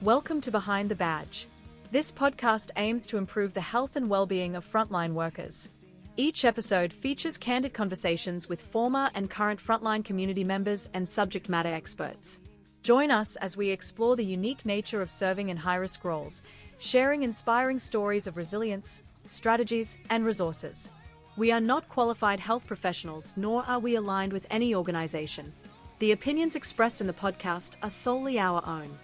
Welcome to Behind the Badge. This podcast aims to improve the health and well-being of frontline workers. Each episode features candid conversations with former and current frontline community members and subject matter experts. Join us as we explore the unique nature of serving in high-risk roles, sharing inspiring stories of resilience, strategies, and resources. We are not qualified health professionals, nor are we aligned with any organization. The opinions expressed in the podcast are solely our own.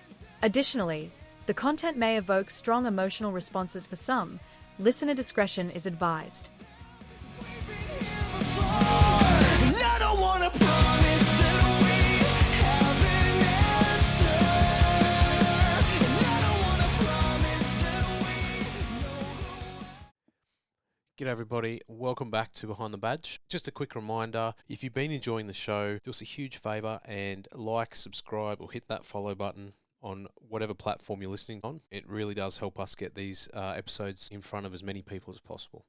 Additionally, the content may evoke strong emotional responses for some. Listener discretion is advised. G'day everybody, welcome back to Behind the Badge. Just a quick reminder, if you've been enjoying the show, do us a huge favour and like, subscribe or hit that follow button on whatever platform you're listening on. It really does help us get these episodes in front of as many people as possible.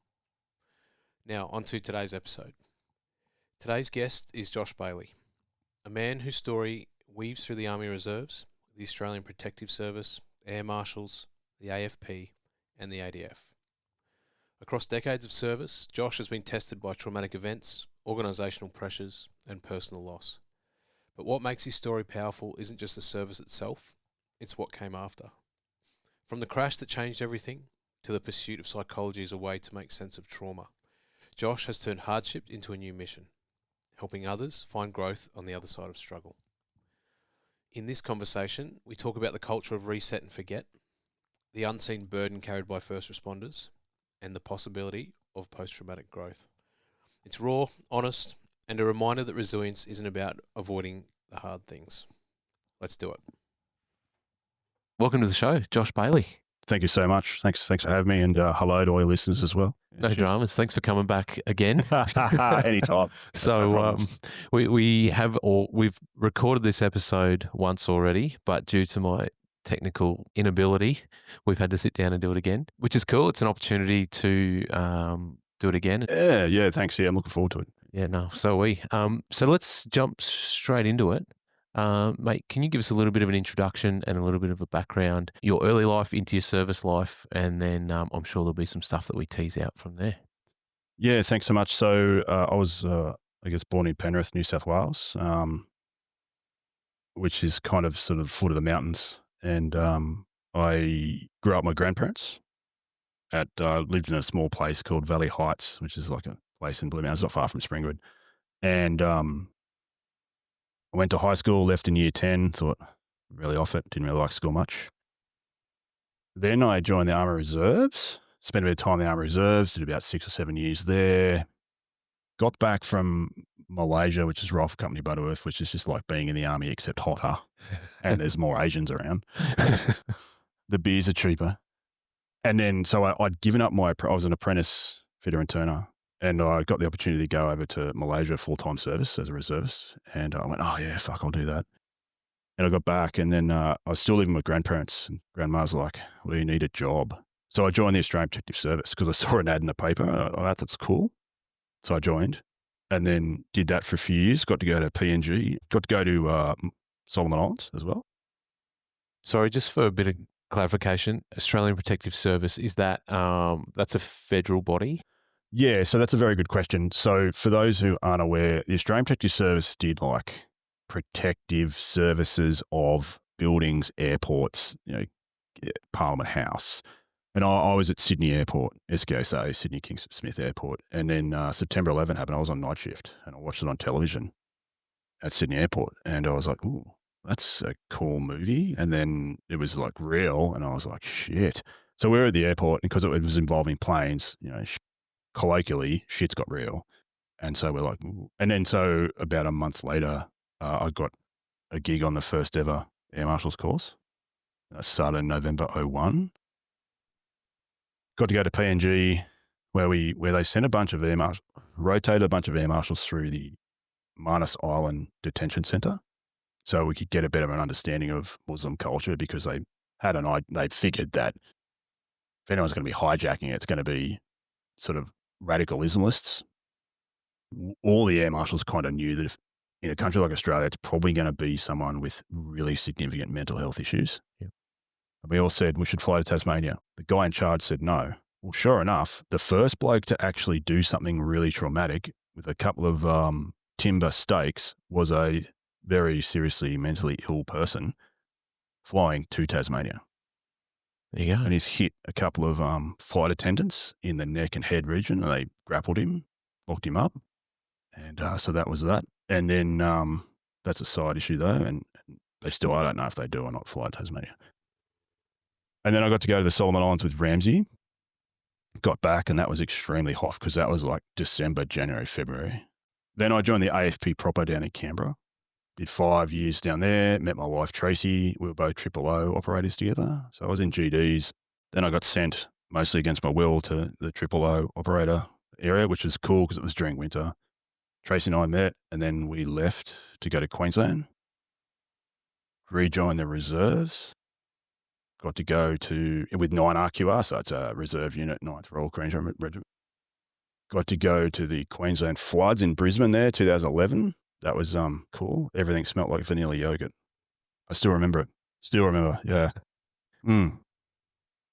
Now, on to today's episode. Today's guest is Josh Bailey, a man whose story weaves through the Army Reserves, the Australian Protective Service, Air Marshals, the AFP and the ADF. Across decades of service, Josh has been tested by traumatic events, organisational pressures and personal loss. But what makes his story powerful isn't just the service itself, it's what came after. From the crash that changed everything, to the pursuit of psychology as a way to make sense of trauma, Josh has turned hardship into a new mission, helping others find growth on the other side of struggle. In this conversation, we talk about the culture of reset and forget, the unseen burden carried by first responders, and the possibility of post-traumatic growth. It's raw, honest, and a reminder that resilience isn't about avoiding the hard things. Let's do it. Welcome to the show, Josh Bailey. Thank you so much. Thanks for having me, and hello to all your listeners as well. No dramas. Thanks for coming back again. Anytime. So we've recorded this episode once already, but due to my technical inability, we've had to sit down and do it again, which is cool. It's an opportunity to do it again. Yeah. Thanks. Yeah, I'm looking forward to it. Yeah, no, so are we. So let's jump straight into it. Mate, can you give us a little bit of an introduction and a little bit of a background, your early life into your service life, and then I'm sure there'll be some stuff that we tease out from there. Yeah, thanks so much. So I was, born in Penrith, New South Wales, which is kind of sort of the foot of the mountains. And I grew up with my grandparents. Lived in a small place called Valley Heights, which is like a place in Blue Mountains, not far from Springwood. And I went to high school, left in year 10, thought really off it, didn't really like school much. Then I joined the Army Reserves, spent a bit of time in the Army Reserves, did about 6 or 7 years there. Got back from Malaysia, which is Rifle Company Butterworth, which is just like being in the army except hotter, and there's more Asians around. The beers are cheaper. And then, so I'd given up I was an apprentice fitter and turner, and I got the opportunity to go over to Malaysia full-time service as a reservist. And I went, oh yeah, fuck, I'll do that. And I got back, and then I was still living with grandparents, and grandma's like, well, you need a job. So I joined the Australian Protective Service because I saw an ad in the paper. That's cool. So I joined and then did that for a few years, got to go to PNG, got to go to Solomon Islands as well. Sorry, just for a bit of clarification, Australian Protective Service, is that, that's a federal body? Yeah, so that's a very good question. So for those who aren't aware, the Australian Protective Service did like protective services of buildings, airports, Parliament House. And I was at Sydney Airport, SKSA, Sydney Kingston Smith Airport. And then September 11 happened. I was on night shift and I watched it on television at Sydney Airport. And I was like, ooh, that's a cool movie. And then it was like real. And I was like, shit. So we were at the airport, and because it was involving planes, colloquially, shit's got real. And so we're like, ooh. And then so about a month later, I got a gig on the first ever Air Marshal's course. I started in November 01. Got to go to PNG where they sent rotated a bunch of Air Marshals through the Manus Island Detention Centre, so we could get a bit of an understanding of Muslim culture, because they figured that if anyone's going to be hijacking it, it's going to be sort of radical Islamists. All the Air Marshals kind of knew that if in a country like Australia, it's probably going to be someone with really significant mental health issues. Yep. And we all said we should fly to Tasmania. The guy in charge said no. Well, sure enough, the first bloke to actually do something really traumatic with a couple of timber stakes was a very seriously mentally ill person flying to Tasmania. There you go. And he's hit a couple of flight attendants in the neck and head region, and they grappled him, locked him up. And so that was that. And then that's a side issue, though. And they still, I don't know if they do or not, fly to Tasmania. And then I got to go to the Solomon Islands with Ramsey. Got back, and that was extremely hot because that was like December, January, February. Then I joined the AFP proper down in Canberra. Did 5 years down there, met my wife Tracy. We were both triple O operators together. So I was in GDs. Then I got sent, mostly against my will, to the triple O operator area, which was cool because it was during winter. Tracy and I met, and then we left to go to Queensland. Rejoined the reserves. Got to go to, with 9 RQR, so it's a reserve unit, 9th Royal Queensland Regiment. Got to go to the Queensland floods in Brisbane there, 2011. That was cool. Everything smelled like vanilla yogurt. I still remember it. Yeah.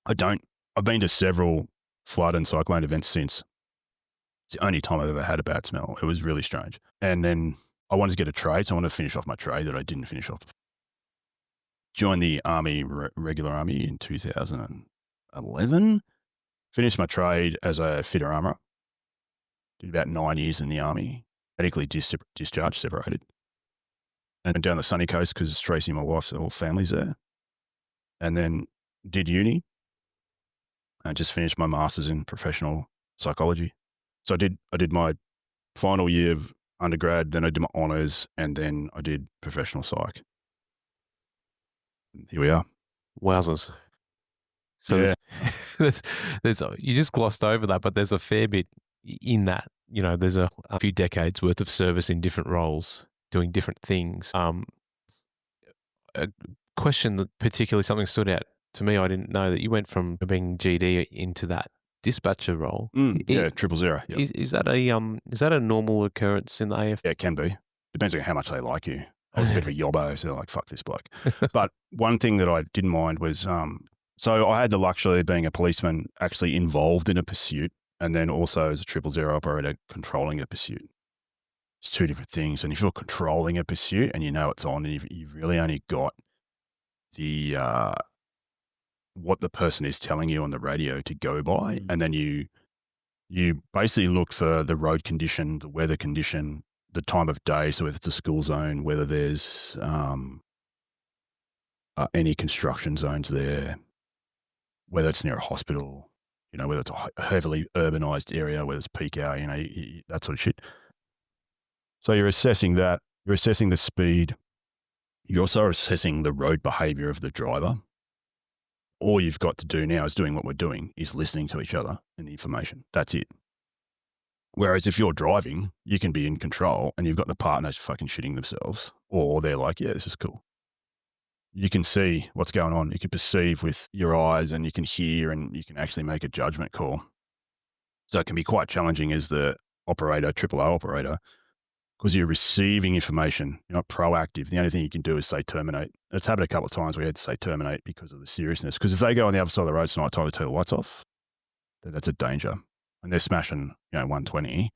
I've been to several flood and cyclone events since. It's the only time I've ever had a bad smell. It was really strange. And then I wanted to get a trade, so I wanted to finish off my trade that I didn't finish off. Joined the Army, regular Army in 2011. Finished my trade as a fitter armourer. Did about 9 years in the Army. Medically discharged, separated. And down the sunny coast because Tracy and my wife's all families there. And then did uni. And just finished my master's in professional psychology. So I did my final year of undergrad, then I did my honours, and then I did professional psych. Here we are. Wowzers. So yeah. there's you just glossed over that, but there's a fair bit in that. You know, there's a few decades worth of service in different roles, doing different things. A question that particularly something stood out to me, I didn't know that you went from being GD into that dispatcher role. Yeah, 000. Yep. Is that a normal occurrence in the AF? Yeah, it can be. Depends on how much they like you. I was a bit of a yobbo, so they're like, fuck this bloke. But one thing that I didn't mind was, so I had the luxury of being a policeman actually involved in a pursuit, and then also as a 000 operator controlling a pursuit. It's two different things. And if you're controlling a pursuit and you know it's on, and you've really only got the what the person is telling you on the radio to go by, and then you basically look for the road condition, the weather condition, the time of day, so if it's a school zone, whether there's any construction zones there, whether it's near a hospital, you know, whether it's a heavily urbanized area, whether it's peak hour, you know, that sort of shit. So you're assessing that. You're assessing the speed. You're also assessing the road behavior of the driver. All you've got to do now is doing what we're doing, is listening to each other and the information. That's it. Whereas if you're driving, you can be in control and you've got the partners fucking shitting themselves, or they're like, yeah, this is cool. You can see what's going on. You can perceive with your eyes, and you can hear, and you can actually make a judgment call. So it can be quite challenging as the operator, triple O operator, because you're receiving information. You're not proactive. The only thing you can do is say terminate. It's happened a couple of times where we had to say terminate because of the seriousness. Because if they go on the other side of the road tonight, time to turn the lights off, then that's a danger. And they're smashing, 120. It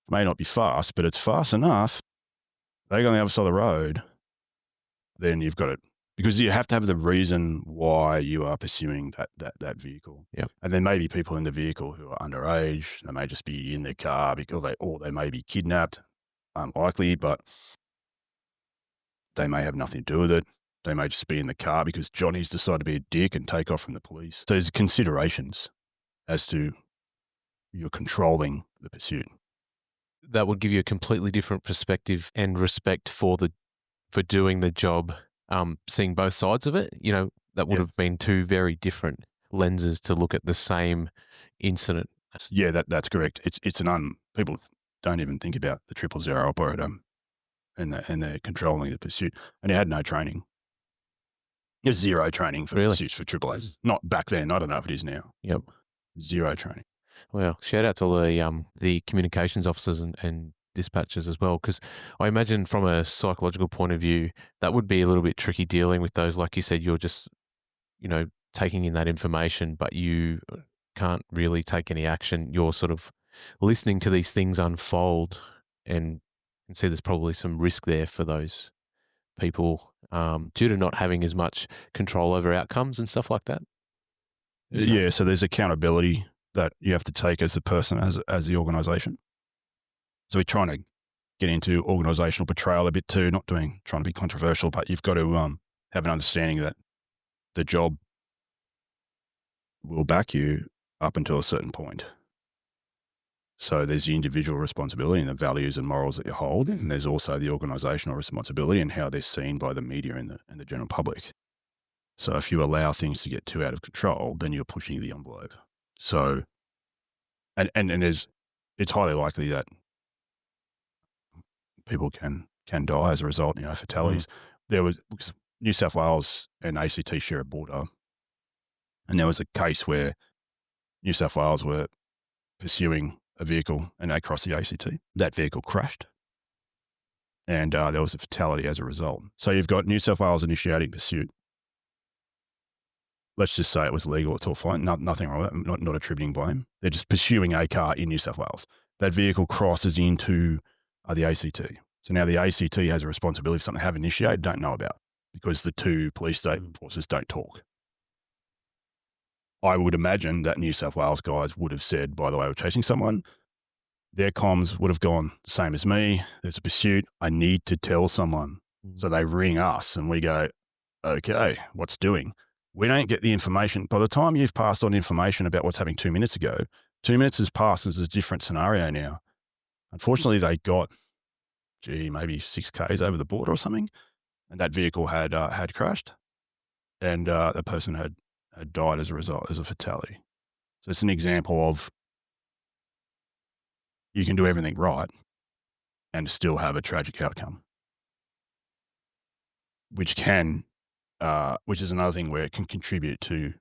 may not be fast, but it's fast enough. They go on the other side of the road, then you've got it. Because you have to have the reason why you are pursuing that vehicle. Yep. And there may be people in the vehicle who are underage. They may just be in their car or they may be kidnapped. Unlikely, but they may have nothing to do with it. They may just be in the car because Johnny's decided to be a dick and take off from the police. So there's considerations as to you're controlling the pursuit. That would give you a completely different perspective and respect for doing the job, seeing both sides of it. That would have been two very different lenses to look at the same incident. Yeah, that's correct. People don't even think about the 000 operator and they're controlling the pursuit. And he had no training. There's zero training for pursuits for triple A's. Not back then. I don't know if it is now. Yep. Zero training. Well, shout out to the communications officers and dispatchers as well, because I imagine from a psychological point of view, that would be a little bit tricky dealing with those. Like you said, you're taking in that information, but you can't really take any action. You're sort of listening to these things unfold and can see there's probably some risk there for those people due to not having as much control over outcomes and stuff like that. Yeah, so there's accountability that you have to take as a person, as the organisation. So we're trying to get into organisational betrayal a bit too, trying to be controversial, but you've got to have an understanding that the job will back you up until a certain point. So there's the individual responsibility and the values and morals that you hold, and there's also the organisational responsibility and how they're seen by the media and the general public. So if you allow things to get too out of control, then you're pushing the envelope. So, and it's highly likely that people can die as a result, fatalities. There was New South Wales and ACT share a border, and there was a case where New South Wales were pursuing a vehicle and they crossed the ACT. That vehicle crashed, and there was a fatality as a result. So you've got New South Wales initiating pursuit. Let's just say it was legal. It's all fine. Nothing wrong with that. Not attributing blame. They're just pursuing a car in New South Wales. That vehicle crosses into the ACT. So now the ACT has a responsibility for something they have initiated, don't know about, because the two police state forces don't talk. I would imagine that New South Wales guys would have said, by the way, we're chasing someone. Their comms would have gone, same as me. There's a pursuit. I need to tell someone. So they ring us and we go, okay, what's doing? We don't get the information. By the time you've passed on information about what's happening 2 minutes ago, 2 minutes has passed and there's a different scenario now. Unfortunately, they got, maybe 6 Ks over the border or something, and that vehicle had crashed, and the person had died as a result, as a fatality. So it's an example of you can do everything right and still have a tragic outcome, which is another thing where it can contribute to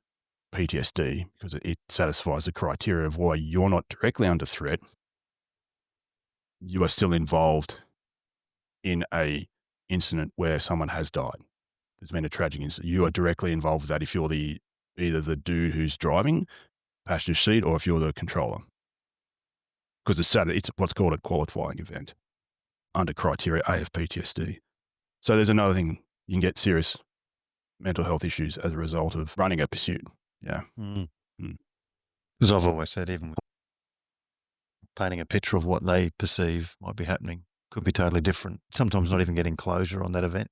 PTSD because it satisfies the criteria of why you're not directly under threat. You are still involved in a incident where someone has died. There's been a tragic incident. You are directly involved with that if you're either the dude who's driving, passenger seat, or if you're the controller. Because it's what's called a qualifying event under criteria A of PTSD. So there's another thing. You can get serious mental health issues as a result of running a pursuit. Yeah. Because I've always said, even painting a picture of what they perceive might be happening could be totally different. Sometimes not even getting closure on that event.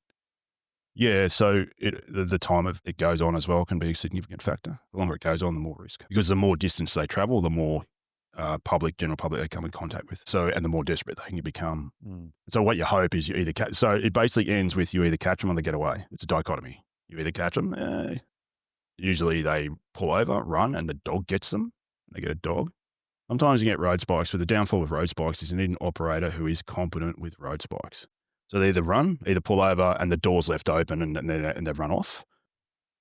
Yeah, so the time it goes on as well can be a significant factor. The longer it goes on, the more risk. Because the more distance they travel, the more general public they come in contact with. So, and the more desperate they can become. So what you hope is you either catch, so it basically ends with you either catch them or they get away. It's a dichotomy. You either catch them, usually they pull over, run, and the dog gets them. They get a dog. Sometimes you get road spikes, but the downfall with road spikes is you need an operator who is competent with road spikes. So they either pull over and the door's left open and they've run off.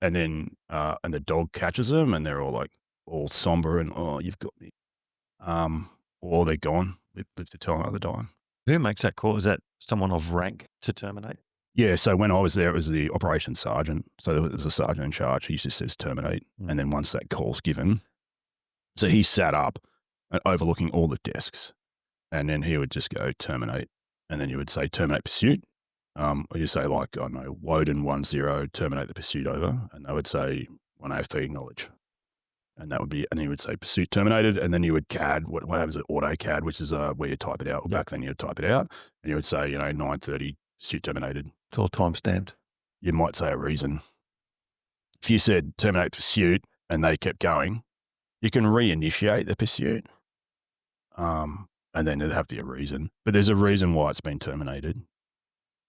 And then, and the dog catches them and they're all somber and, oh, you've got me. Or they're gone. Live to tell another time. Who makes that call? Is that someone of rank to terminate? Yeah. So when I was there, it was the operations sergeant. So there was a sergeant in charge. He just says terminate. And then once that call's given, so he sat up overlooking all the desks and then he would just go terminate. And then you would say terminate pursuit. Or you say Woden 10, terminate the pursuit over. And they would say 1 AFP acknowledge. And that would be, and he would say pursuit terminated. And then you would CAD, what happens at AutoCAD, which is where you type it out. Or back then you'd type it out. And you would say, 9:30, pursuit terminated. It's all time stamped. You might say a reason. If you said terminate pursuit and they kept going, you can reinitiate the pursuit. And then there'd have to be a reason. But there's a reason why it's been terminated.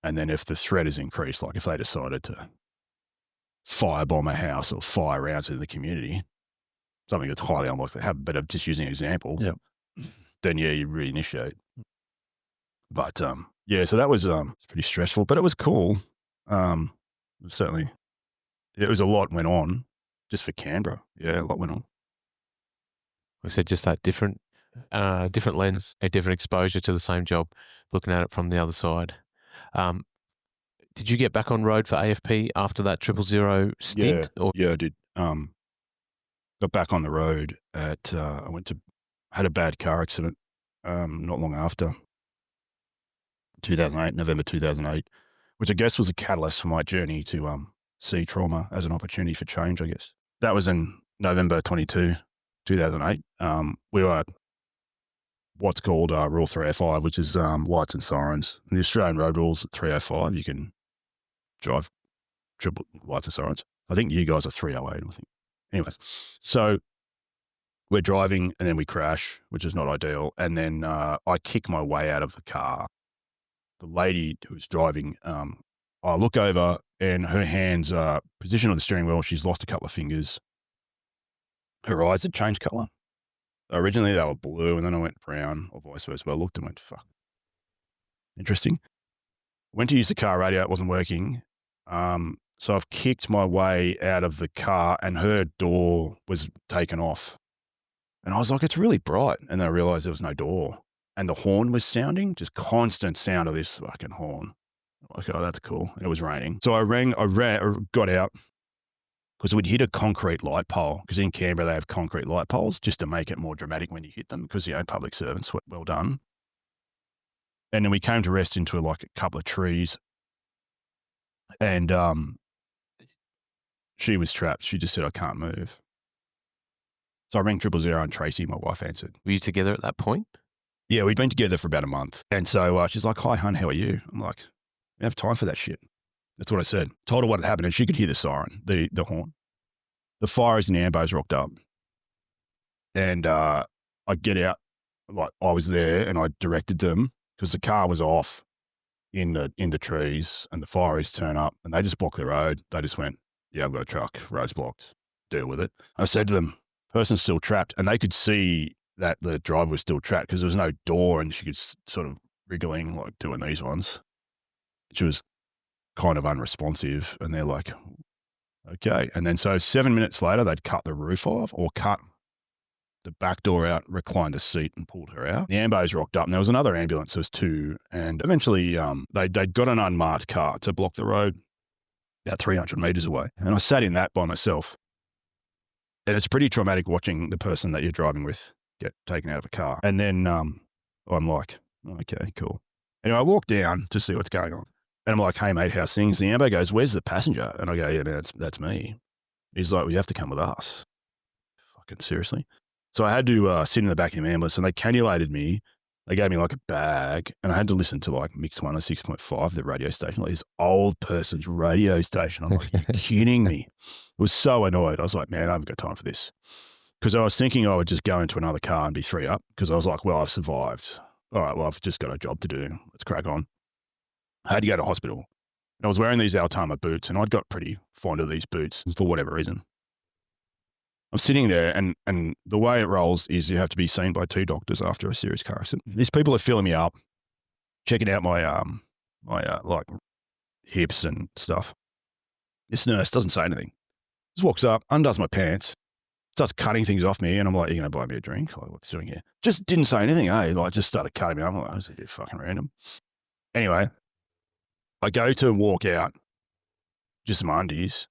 And then if the threat is increased, like if they decided to firebomb a house or fire rounds into the community, something that's highly unlikely to happen, but I'm just using an example, then you reinitiate. But so that was it's pretty stressful, but it was cool. Certainly, it was a lot went on just for Canberra. Yeah, a lot went on. We said just that different lens, a different exposure to the same job, looking at it from the other side. Did you get back on road for AFP after that 000 stint? Yeah, I did. Got back on the road at, had a bad car accident not long after, 2008, November 2008, which I guess was a catalyst for my journey to see trauma as an opportunity for change, I guess. That was in November 22, 2008. We were what's called Rule 305, which is lights and sirens. In the Australian road rules at 305, you can drive triple lights and sirens. I think you guys are 308, I think. Anyway, so we're driving and then we crash, which is not ideal. And then I kick my way out of the car. The lady who's driving, I look over and her hands are positioned on the steering wheel. She's lost a couple of fingers. Her eyes had changed colour. Originally they were blue and then I went brown or vice versa. But I looked and went, fuck. Interesting. Went to use the car radio. It wasn't working. So I've kicked my way out of the car and her door was taken off. And I was like, it's really bright. And then I realized there was no door. And the horn was sounding, just constant sound of this fucking horn. I'm like, oh, that's cool. And it was raining. So I got out because we'd hit a concrete light pole. Because in Canberra, they have concrete light poles just to make it more dramatic when you hit them because, public servants, well done. And then we came to rest into like a couple of trees. And she was trapped. She just said, I can't move. So I rang 000 and Tracy, my wife, answered. Were you together at that point? Yeah, we'd been together for about a month. And so she's like, hi, hun, how are you? I'm like, we have time for that shit. That's what I said. Told her what had happened and she could hear the siren, the horn. The fires and the ambos rocked up. And I get out, like I was there and I directed them because the car was off in the trees and the fires turn up and they just blocked the road. They just went, yeah, I've got a truck, road's blocked, deal with it. I said to them, person's still trapped, and they could see that the driver was still trapped because there was no door and she could sort of wriggling, like doing these ones. She was kind of unresponsive and they're like, okay. And then so 7 minutes later, they'd cut the roof off or cut the back door out, reclined the seat and pulled her out. The ambos rocked up and there was another ambulance, there was two. And eventually they'd got an unmarked car to block the road about 300 metres away. And I sat in that by myself. And it's pretty traumatic watching the person that you're driving with get taken out of a car. And then I'm like, okay, cool. Anyway, I walk down to see what's going on. And I'm like, hey, mate, how's things? The ambo goes, where's the passenger? And I go, yeah, man, that's me. He's like, well, you have to come with us. Fucking seriously? So I had to sit in the back of the ambulance and they cannulated me. They gave me like a bag and I had to listen to like Mix 106.5, the radio station, like this old person's radio station. I'm like, you're kidding me. I was so annoyed. I was like, man, I haven't got time for this. Because I was thinking I would just go into another car and be 3 up because I was like, well, I've survived. All right, well, I've just got a job to do. Let's crack on. I had to go to hospital. And I was wearing these Altama boots and I'd got pretty fond of these boots for whatever reason. I'm sitting there and the way it rolls is you have to be seen by 2 doctors after a serious car accident. These people are filling me up, checking out my like hips and stuff. This nurse doesn't say anything. Just walks up, undoes my pants, starts cutting things off me and I'm like, are you going to buy me a drink? Like, what's he doing here? Just didn't say anything, eh? Like just started cutting me. I'm like, this is fucking random. Anyway, I go to walk out, just some undies.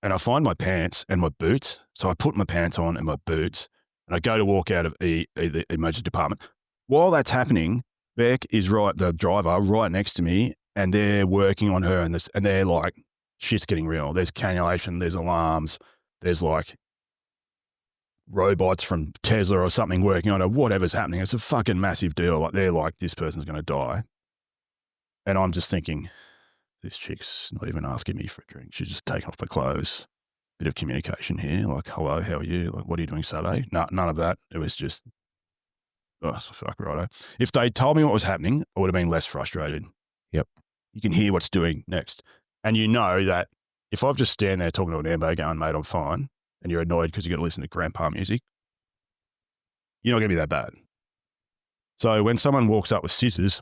And I find my pants and my boots. So I put my pants on and my boots and I go to walk out of the emergency department. While that's happening, Beck is the driver right next to me and they're working on her and they're like, shit's getting real. There's cannulation, there's alarms, there's like robots from Tesla or something working on her, whatever's happening. It's a fucking massive deal. Like they're like, this person's going to die. And I'm just thinking, this chick's not even asking me for a drink. She's just taking off my clothes. Bit of communication here. Like, hello, how are you? Like, what are you doing Saturday? No, none of that. It was just, oh, fuck, righto. If they told me what was happening, I would have been less frustrated. Yep. You can hear what's doing next. And you know that if I've just stand there talking to an ambo going, mate, I'm fine, and you're annoyed because you got to listen to grandpa music, you're not going to be that bad. So when someone walks up with scissors,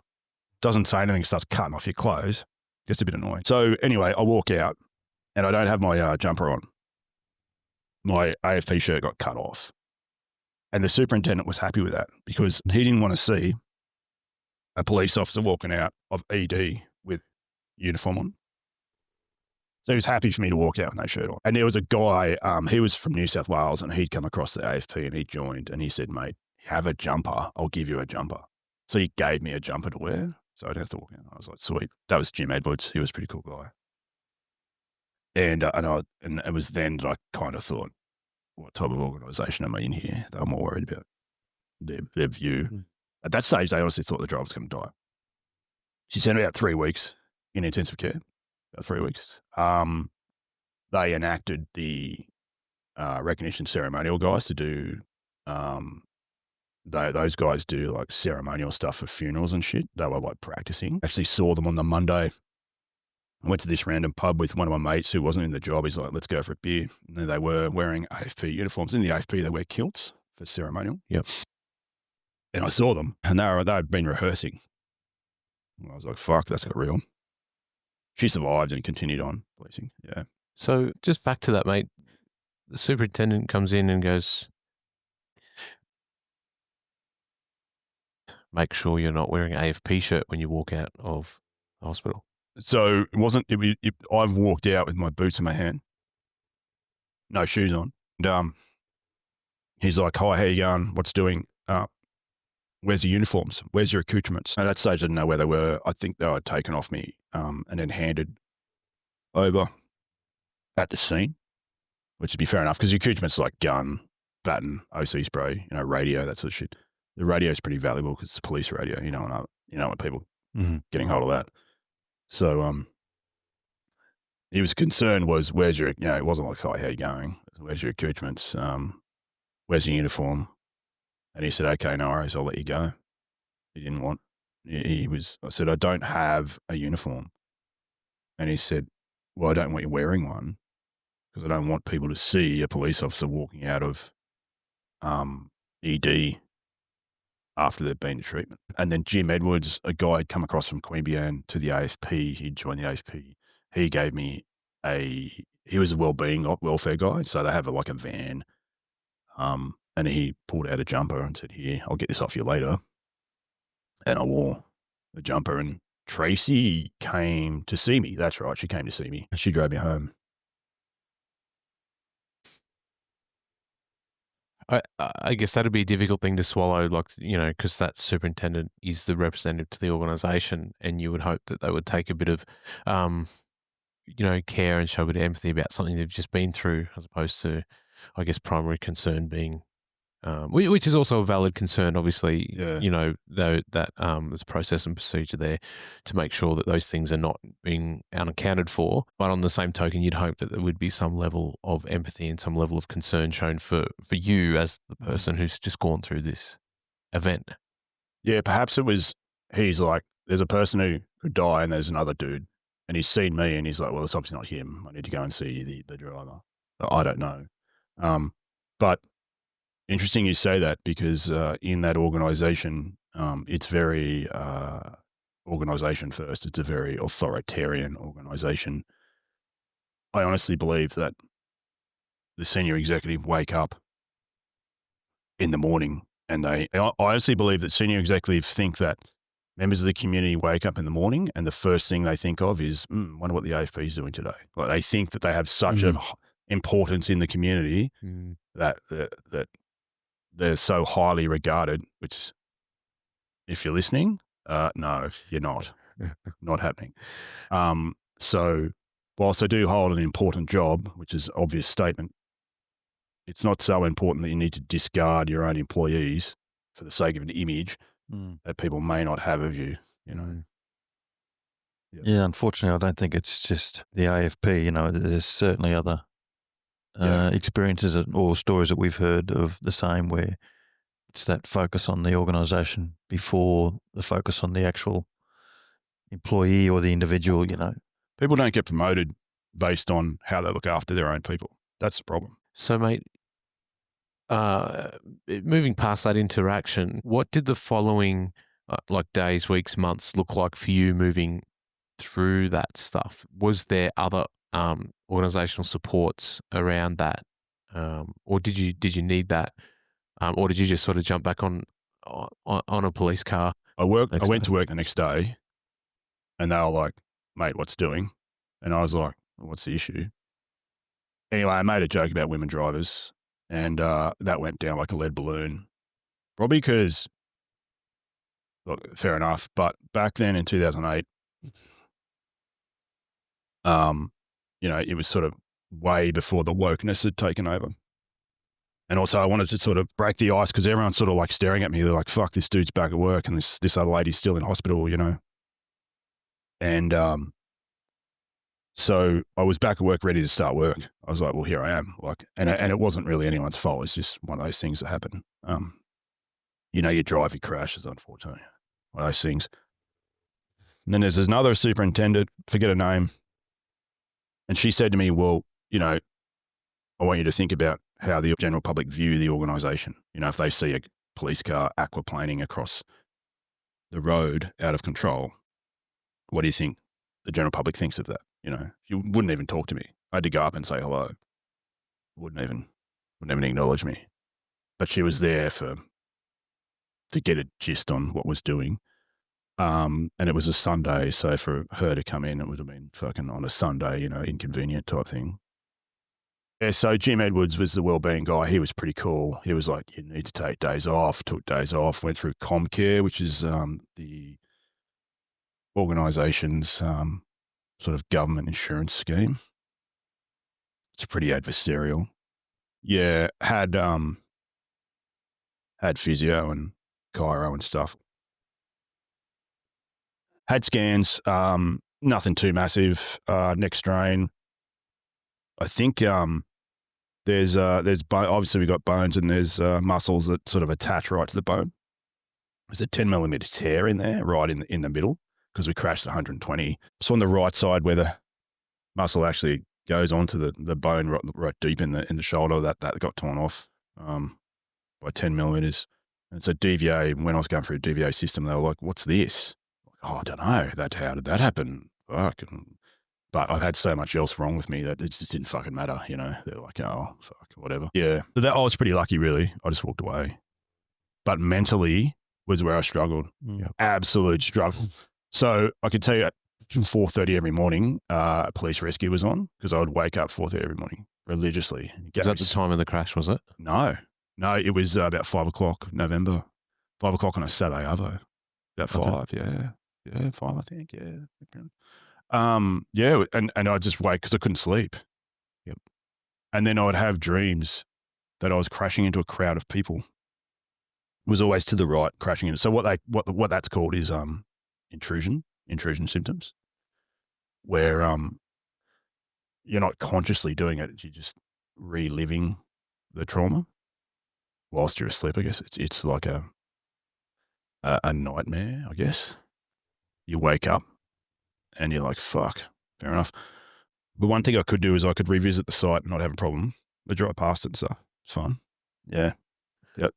doesn't say anything, starts cutting off your clothes, gets a bit annoying. So anyway, I walk out and I don't have my jumper on. My AFP shirt got cut off. And the superintendent was happy with that because he didn't want to see a police officer walking out of ED with uniform on. So he was happy for me to walk out with no shirt on. And there was a guy, he was from New South Wales, and he'd come across the AFP and he joined, and he said, mate, have a jumper. I'll give you a jumper. So he gave me a jumper to wear, so I didn't have to walk out. I was like, sweet. That was Jim Edwards. He was a pretty cool guy. And it was then that I kind of thought, what type of organisation am I in here? They were more worried about their view. Mm. At that stage, they honestly thought the driver was going to die. She spent about 3 weeks in intensive care, about 3 weeks. They enacted the recognition ceremonial guys to do, those guys do like ceremonial stuff for funerals and shit. They were like practicing. Actually saw them on the Monday. I went to this random pub with one of my mates who wasn't in the job. He's like, let's go for a beer. And they were wearing AFP uniforms. In the AFP, they wear kilts for ceremonial. Yep. And I saw them, and they'd been rehearsing. And I was like, fuck, that's got real. She survived and continued on policing. Yeah. So just back to that, mate. The superintendent comes in and goes, make sure you're not wearing an AFP shirt when you walk out of the hospital. So I've walked out with my boots in my hand, no shoes on. And he's like, hi, how you going? What's doing? Where's your uniforms? Where's your accoutrements? At that stage, I didn't know where they were. I think they were taken off me and then handed over at the scene, which would be fair enough because the accoutrements are like gun, baton, OC spray, radio, that sort of shit. The radio is pretty valuable because it's a police radio, when people getting hold of that. So he was concerned was, where's your, it wasn't like, hi, how you going? Where's your accoutrements? Where's your uniform? And he said, okay, no worries, I'll let you go. He didn't want, I said, I don't have a uniform. And he said, well, I don't want you wearing one because I don't want people to see a police officer walking out of ED after they've been to treatment. And then Jim Edwards, a guy had come across from Queanbeyan to the AFP. He'd joined the AFP. He gave me he was a welfare guy. So they have a van. And he pulled out a jumper and said, here, I'll get this off you later. And I wore the jumper, and Tracy came to see me. That's right. She came to see me. She drove me home. I guess that'd be a difficult thing to swallow, because that superintendent is the representative to the organisation, and you would hope that they would take a bit of, care and show a bit of empathy about something they've just been through, as opposed to, I guess, primary concern being, which is also a valid concern, obviously, yeah. Though that there's a process and procedure there to make sure that those things are not being unaccounted for. But on the same token, you'd hope that there would be some level of empathy and some level of concern shown for you as the person who's just gone through this event. Yeah, perhaps it was, he's like, there's a person who could die and there's another dude. And he's seen me and he's like, well, it's obviously not him. I need to go and see the driver. I don't know. But interesting you say that because in that organisation, it's very organisation first. It's a very authoritarian organisation. I honestly believe that the senior executive wake up in the morning and I honestly believe that senior executives think that members of the community wake up in the morning and the first thing they think of is, wonder what the AFP is doing today. Like they think that they have such an importance in the community that they're so highly regarded, which if you're listening, no, you're not. Not happening. So whilst I do hold an important job, which is an obvious statement, it's not so important that you need to discard your own employees for the sake of an image that people may not have of you, Yeah, unfortunately, I don't think it's just the AFP. There's certainly other experiences or stories that we've heard of the same, where it's that focus on the organisation before the focus on the actual employee or the individual, People don't get promoted based on how they look after their own people. That's the problem. So, mate, moving past that interaction, what did the following days, weeks, months look like for you moving through that stuff? Was there other organisational supports around that, or did you need that, or did you just sort of jump back on a police car? I went to work the next day, and they were like, mate, what's doing? And I was like, what's the issue? Anyway, I made a joke about women drivers, and that went down like a lead balloon. Probably because, look, fair enough, but back then in 2008, it was sort of way before the wokeness had taken over. And also I wanted to sort of break the ice because everyone's sort of like staring at me. They're like, fuck, this dude's back at work and this other lady's still in hospital, And so I was back at work ready to start work. I was like, well, here I am. And it wasn't really anyone's fault. It's just one of those things that happen. You drive, you crashes, unfortunately. One of those things. And then there's another superintendent, forget her name. And she said to me, well, I want you to think about how the general public view the organisation. If they see a police car aquaplaning across the road out of control, what do you think the general public thinks of that? She wouldn't even talk to me. I had to go up and say hello. Wouldn't even acknowledge me. But she was there to get a gist on what was doing. And it was a Sunday, so for her to come in, it would have been fucking on a Sunday, inconvenient type thing. Yeah, so Jim Edwards was the wellbeing guy. He was pretty cool. He was like, you need to take days off, took days off, went through ComCare, which is the organisation's sort of government insurance scheme. It's pretty adversarial. Yeah, had physio and chiro and stuff. Had scans, nothing too massive. Neck strain. I think there's obviously we got bones and there's muscles that sort of attach right to the bone. There's a 10 millimeter tear in there, right in the middle, because we crashed at 120. So on the right side where the muscle actually goes onto the bone right deep in the shoulder, that got torn off by 10 millimeters. And so DVA, when I was going through a DVA system, they were like, "What's this?" Oh, I don't know. How did that happen? Fuck. But I've had so much else wrong with me that it just didn't fucking matter, They're like, oh, fuck, whatever. Yeah. So I was pretty lucky, really. I just walked away. But mentally was where I struggled. Yep. Absolute struggle. So I could tell you at 4:30 every morning, police rescue was on because I would wake up 4:30 every morning religiously. Was that the time of the crash, was it? No, it was about 5 o'clock November. 5 o'clock on a Saturday, Arvo. About 5, okay. Yeah. Yeah, 5, I think, yeah. And I'd just wake because I couldn't sleep. Yep. And then I would have dreams that I was crashing into a crowd of people. It was always to the right, crashing into. So what that's called is intrusion symptoms, where you're not consciously doing it, you're just reliving the trauma whilst you're asleep. I guess it's like a nightmare, I guess. You wake up and you're like, fuck, fair enough. But one thing I could do is I could revisit the site and not have a problem. I drive past it and stuff. It's fun. Yeah. Yep.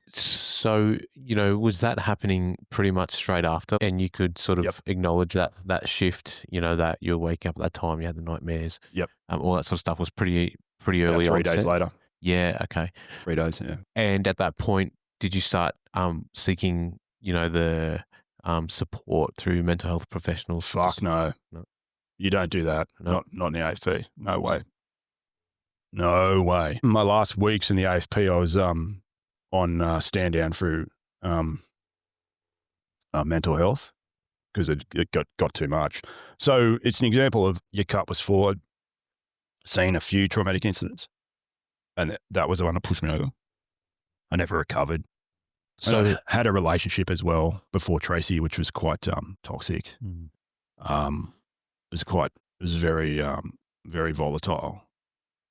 So, was that happening pretty much straight after? And you could sort of acknowledge that shift, that you're waking up at that time, you had the nightmares. Yep. All that sort of stuff was pretty early. 3 days later. Yeah. Okay. 3 days. Yeah. And at that point, did you start seeking, the support through mental health professionals? Fuck no. You don't do that. No. Not in the AFP. No way. No way. My last weeks in the AFP, I was on stand down through mental health because it got too much. So it's an example of your cup was full. I'd seen a few traumatic incidents, and that was the one that pushed me over. I never recovered. So I had a relationship as well before Tracy, which was quite toxic. It was very, very volatile.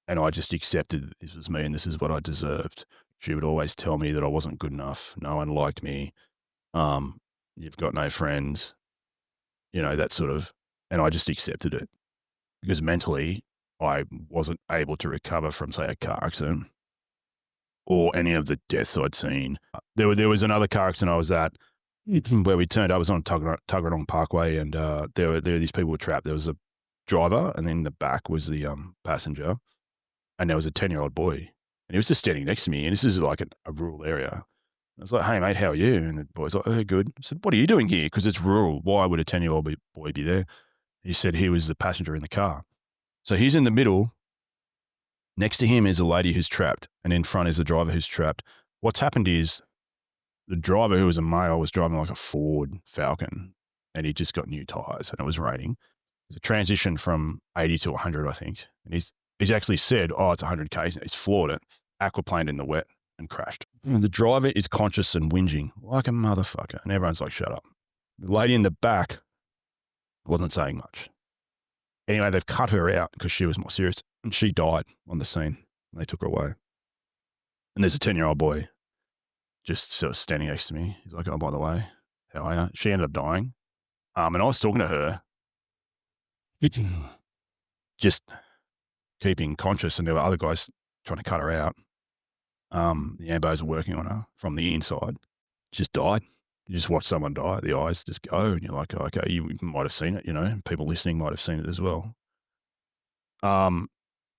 And I just accepted that this was me and this is what I deserved. She would always tell me that I wasn't good enough. No one liked me. You've got no friends, that sort of, and I just accepted it because mentally I wasn't able to recover from, say, a car accident or any of the deaths I'd seen. There was another car accident I was at where we turned up. I was on Tuggeranong Parkway, and there were these people were trapped. There was a driver, and then the back was the passenger, and there was a 10-year-old boy, and he was just standing next to me. And this is like a rural area. I was like, "Hey mate, how are you?" And the boy's like, "Oh, good." I said, "What are you doing here?" Because it's rural. Why would a 10-year-old boy be there? He said he was the passenger in the car. So he's in the middle. Next to him is a lady who's trapped, and in front is the driver who's trapped. What's happened is the driver, who was a male, was driving like a Ford Falcon, and he just got new tyres, and it was raining. It was a transition from 80 to 100, I think. And he's actually said, oh, it's 100 k's. He's floored it, aquaplaned in the wet, and crashed. And the driver is conscious and whinging like a motherfucker, and everyone's like, shut up. The lady in the back wasn't saying much. Anyway, they've cut her out because she was more serious, and she died on the scene. They took her away. And there's a 10-year-old boy just sort of standing next to me. He's like, oh, by the way, how are you? She ended up dying. And I was talking to her, just keeping conscious, and there were other guys trying to cut her out. The ambos are working on her from the inside. Just died. You just watch someone die, the eyes just go, and you're like, oh, okay, you might have seen it, you know, people listening might have seen it as well. And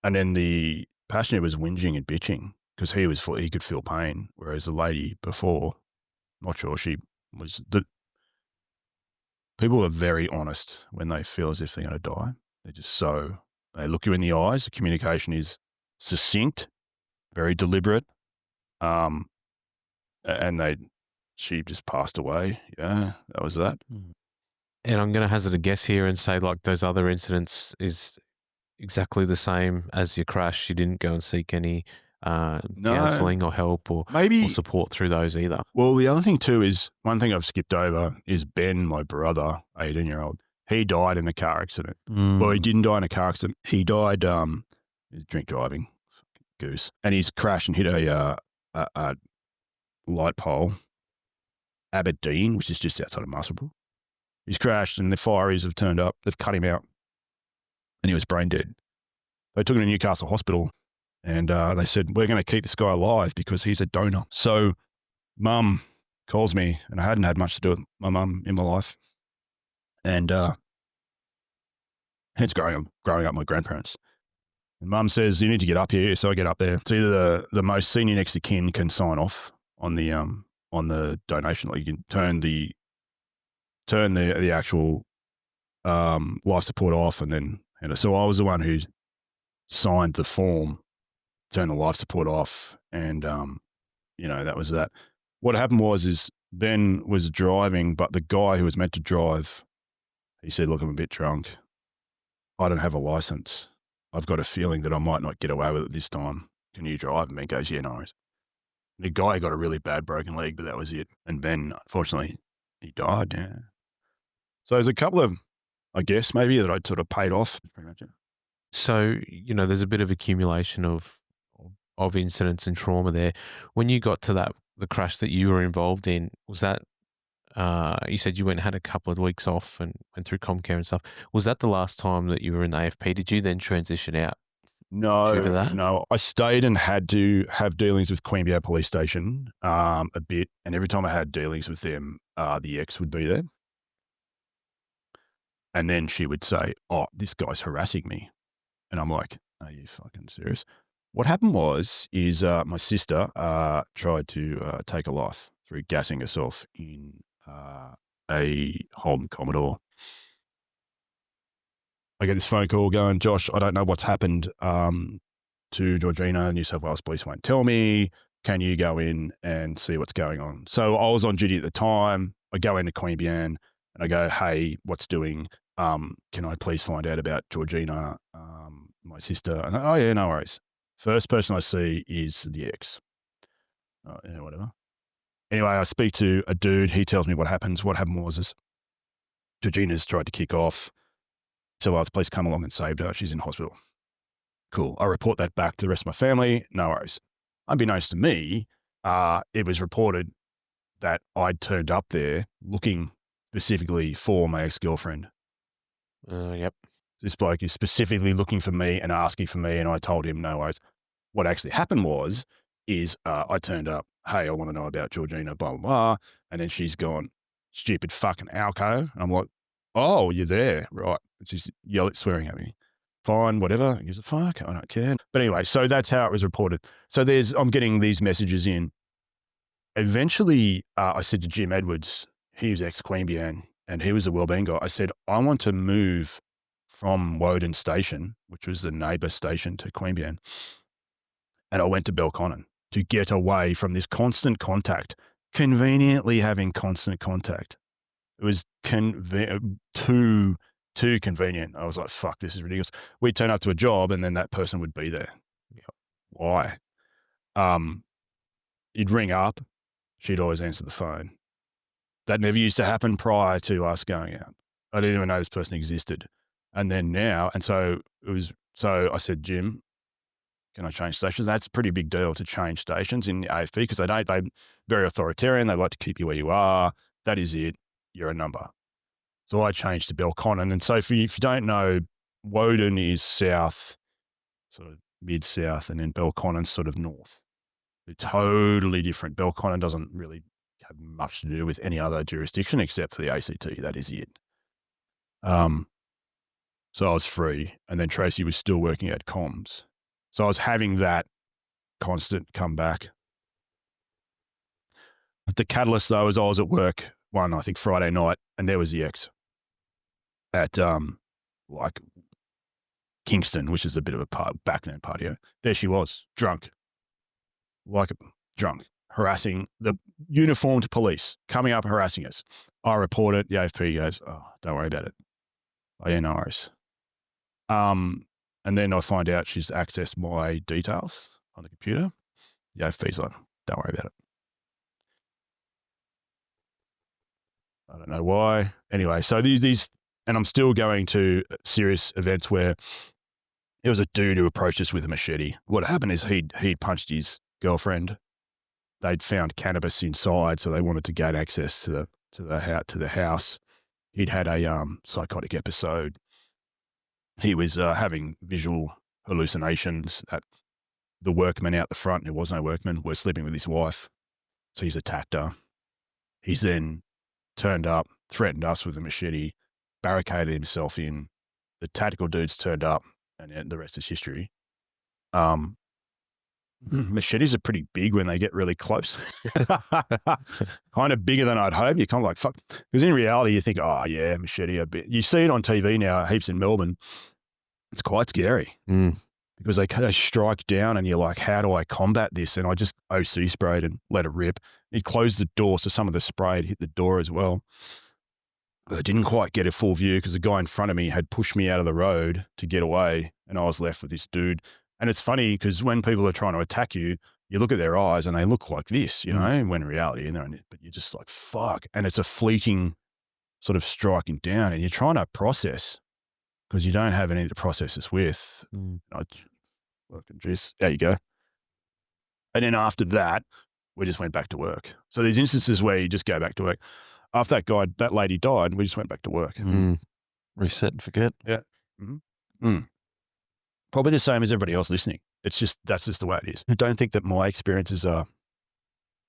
then the passenger was whinging and bitching because he could feel pain, whereas the lady before, not sure she was. People are very honest when they feel as if they're going to die. They look you in the eyes. The communication is succinct, very deliberate. She just passed away. Yeah, that was that. And I'm going to hazard a guess here and say, like, those other incidents is exactly the same as your crash. You didn't go and seek any counselling or help or support through those either. Well, the other thing too is, one thing I've skipped over is Ben, my brother, 18-year-old. He died in a car accident. Well, he didn't die in a car accident. He died drink driving, goose, and he's crashed and hit a light pole. Aberdeen, which is just outside of Muswellbrook. He's crashed and the fireys have turned up. They've cut him out and he was brain dead. They took him to Newcastle Hospital and they said, we're going to keep this guy alive because he's a donor. So Mum calls me, and I hadn't had much to do with my mum in my life. And hence growing up my grandparents. And Mum says, you need to get up here. So I get up there. It's either the most senior next to kin can sign off on the donation, like you can turn the actual life support off, and so I was the one who signed the form, turned the life support off, and that was that. What happened is Ben was driving, but the guy who was meant to drive, he said, look, I'm a bit drunk. I don't have a license. I've got a feeling that I might not get away with it this time. Can you drive? And Ben goes, yeah, no worries. The guy got a really bad broken leg, but that was it. And Ben, unfortunately, he died. Yeah. So there's a couple of, I guess, maybe that I'd sort of paid off. Pretty much it. So, there's a bit of accumulation of incidents and trauma there. When you got to the crash that you were involved in, was that, you said you went and had a couple of weeks off and went through Comcare and stuff. Was that the last time that you were in the AFP? Did you then transition out? No. I stayed and had to have dealings with Queanbeyan Police Station a bit, and every time I had dealings with them, the ex would be there. And then she would say, oh, this guy's harassing me. And I'm like, are you fucking serious? What happened is my sister tried to take her life through gassing herself in a Holden Commodore. I get this phone call going, Josh, I don't know what's happened to Georgina. New South Wales Police won't tell me. Can you go in and see what's going on? So I was on duty at the time. I go into Queanbeyan and I go, hey, what's doing? Can I please find out about Georgina, my sister? And oh, yeah, no worries. First person I see is the ex. Yeah, whatever. Anyway, I speak to a dude. He tells me what happens. What happened was Georgina's tried to kick off. So I was police come along and saved her. She's in hospital. Cool. I report that back to the rest of my family. No worries. Unbeknownst to me, it was reported that I'd turned up there looking specifically for my ex-girlfriend. Yep. This bloke is specifically looking for me and asking for me, and I told him no worries. What actually happened is I turned up, hey, I want to know about Georgina, blah, blah, blah. And then she's gone, stupid fucking Alco. And I'm like, oh, you're there. Right. She's swearing at me. Fine, whatever. He goes, fuck, I don't care. But anyway, so that's how it was reported. So I'm getting these messages in. Eventually, I said to Jim Edwards, he was ex-Queanbeyan and he was a wellbeing guy. I said, I want to move from Woden Station, which was the neighbour station to Queanbeyan, and I went to Belconnen to get away from this constant contact, conveniently having constant contact. It was too convenient. I was like, fuck, this is ridiculous. We'd turn up to a job and then that person would be there. Why? You'd ring up, she'd always answer the phone. That never used to happen prior to us going out. I didn't even know this person existed. And then now, and so I said, Jim, can I change stations? That's a pretty big deal to change stations in the AFP because they're very authoritarian. They like to keep you where you are. That is it. You're a number. So I changed to Belconnen. And so if you don't know, Woden is south, sort of mid-south, and then Belconnen's sort of north. They're totally different. Belconnen doesn't really have much to do with any other jurisdiction except for the ACT. That is it. So I was free. And then Tracy was still working at comms. So I was having that constant come back. The catalyst, though, was I was at work one, I think, Friday night, and there was the ex at like Kingston, which is a bit of a back then party. There she was, drunk, harassing the uniformed police, coming up harassing us. I report it. The AFP goes, oh, don't worry about it. Oh, yeah, no worries. And then I find out she's accessed my details on the computer. The AFP's like, don't worry about it. I don't know why. Anyway, so these, and I'm still going to serious events where there was a dude who approached us with a machete. What happened is he'd punched his girlfriend. They'd found cannabis inside, so they wanted to gain access to the house. He'd had a psychotic episode. He was having visual hallucinations that the workmen out the front, there was no workman, were sleeping with his wife. So he's attacked her. He's then turned up, threatened us with a machete, barricaded himself in. The tactical dudes turned up, and the rest is history. Machetes are pretty big when they get really close. Kind of bigger than I'd hoped. You're kind of like, fuck. Because in reality, you think, oh, yeah, machete a bit. You see it on TV now, heaps in Melbourne. It's quite scary because they strike down and you're like, how do I combat this? And I just OC sprayed and let it rip. It closed the door, so some of the spray had hit the door as well. But I didn't quite get a full view because the guy in front of me had pushed me out of the road to get away, and I was left with this dude. And it's funny because when people are trying to attack you, you look at their eyes and they look like this, you know, when in reality, but you're just like, fuck. And it's a fleeting sort of striking down, and you're trying to process because you don't have any to process this with. There you go. And then after that, we just went back to work. So there's instances where you just go back to work. After that lady died, we just went back to work. Reset and forget. Yeah. Probably the same as everybody else listening. That's just the way it is. I don't think that my experiences are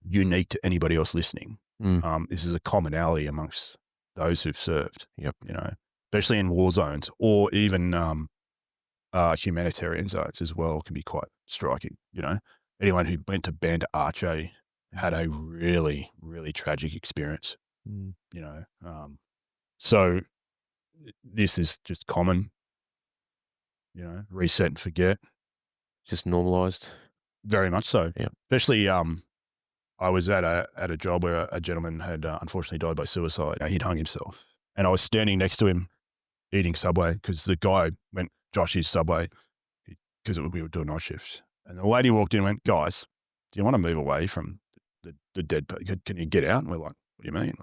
unique to anybody else listening. This is a commonality amongst those who've served. Yep. You know, especially in war zones or even humanitarian zones as well can be quite striking. You know, anyone who went to Banda Aceh had a really, really tragic experience. You know, so this is just common. You know, reset and forget. Just normalised. Very much so. Yeah. Especially, I was at a job where a gentleman had unfortunately died by suicide. He'd hung himself, and I was standing next to him eating Subway because the guy went, Josh, eats Subway, because we were doing night shifts. And the lady walked in and went, guys, do you want to move away from the dead? Can you get out? And we're like, what do you mean?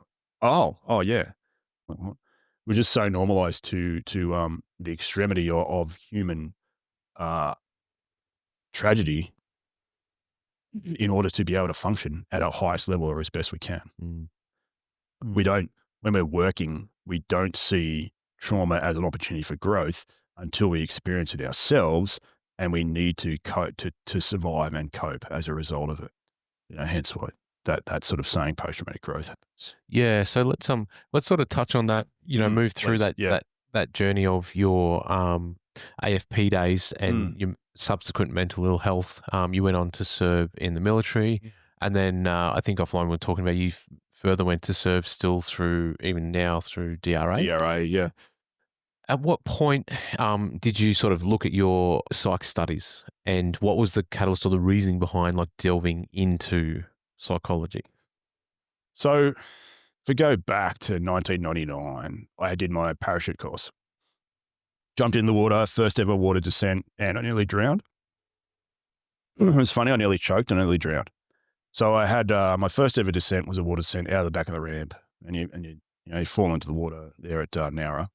Oh yeah. We're just so normalised to the extremity of human tragedy in order to be able to function at our highest level or as best we can. We don't, when we're working, we don't see trauma as an opportunity for growth until we experience it ourselves, and we need to cope to survive and cope as a result of it. You know, hence why that sort of saying post-traumatic growth happens. Yeah. So let's sort of touch on that, you know, move through that journey of your AFP days and your subsequent mental ill health. You went on to serve in the military, and then I think offline we were talking about you further went to serve still through, even now through DRA. DRA, yeah. At what point did you sort of look at your psych studies, and what was the catalyst or the reasoning behind like delving into psychology? So if we go back to 1999, I did my parachute course. Jumped in the water, first ever water descent, and I nearly drowned. It was funny, I nearly choked and nearly drowned. So I had my first ever descent was a water descent out of the back of the ramp, and you fall into the water there at Nowra.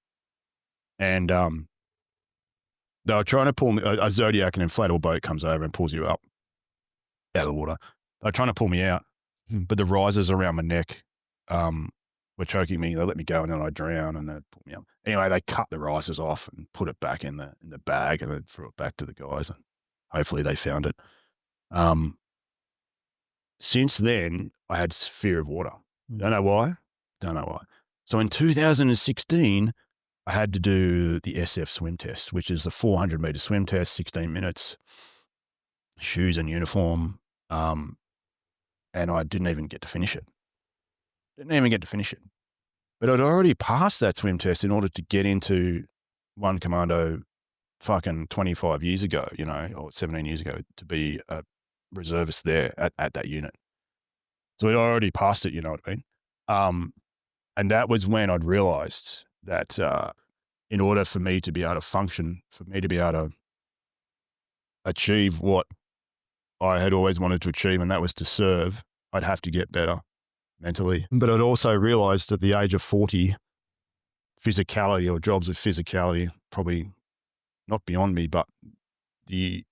And they were trying to pull me, a Zodiac, an inflatable boat comes over and pulls you up out of the water. They were trying to pull me out, but the risers around my neck were choking me. They let me go and then I drowned and they pulled me up. Anyway, they cut the risers off and put it back in the bag and then threw it back to the guys. And hopefully they found it. Since then, I had fear of water. Don't know why. So in 2016, I had to do the SF swim test, which is the 400-meter swim test, 16 minutes, shoes and uniform. And I didn't even get to finish it. But I'd already passed that swim test in order to get into one commando fucking 25 years ago, or 17 years ago, to be a reservist there at that unit. So I'd already passed it, you know what I mean? And that was when I'd realized that in order for me to be able to function, for me to be able to achieve what I had always wanted to achieve, and that was to serve, I'd have to get better mentally. But I'd also realized at the age of 40, physicality or jobs of physicality, probably not beyond me, but the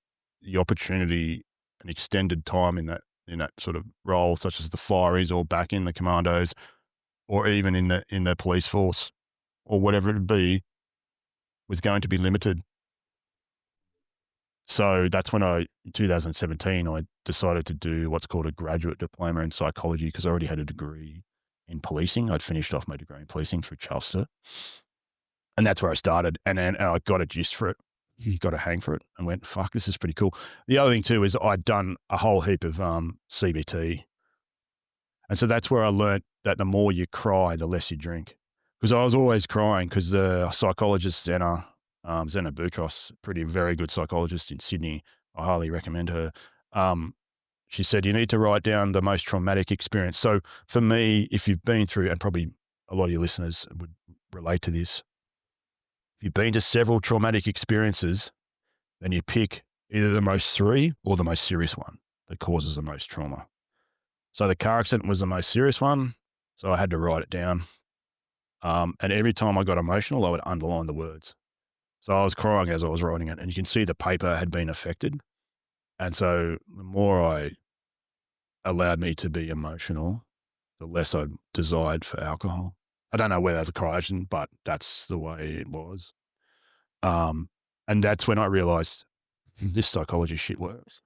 opportunity and extended time in that sort of role, such as the fireys or back in the commandos, or even in the police force, or whatever it would be, was going to be limited. So that's when in 2017, I decided to do what's called a graduate diploma in psychology, because I already had a degree in policing. I'd finished off my degree in policing through Chelster. And that's where I started. And then I got a gist for it. Got a hang for it and went, fuck, this is pretty cool. The other thing too is I'd done a whole heap of CBT. And so that's where I learnt that the more you cry, the less you drink. Because I was always crying, because the psychologist, Zena Boutros, very good psychologist in Sydney, I highly recommend her. She said, you need to write down the most traumatic experience. So for me, if you've been through, and probably a lot of your listeners would relate to this, if you've been to several traumatic experiences, then you pick either the most three or the most serious one that causes the most trauma. So the car accident was the most serious one, so I had to write it down. And every time I got emotional, I would underline the words. So I was crying as I was writing it, and you can see the paper had been affected. And so the more I allowed me to be emotional, the less I desired for alcohol. I don't know whether that's a correlation, but that's the way it was. And that's when I realized this psychology shit works.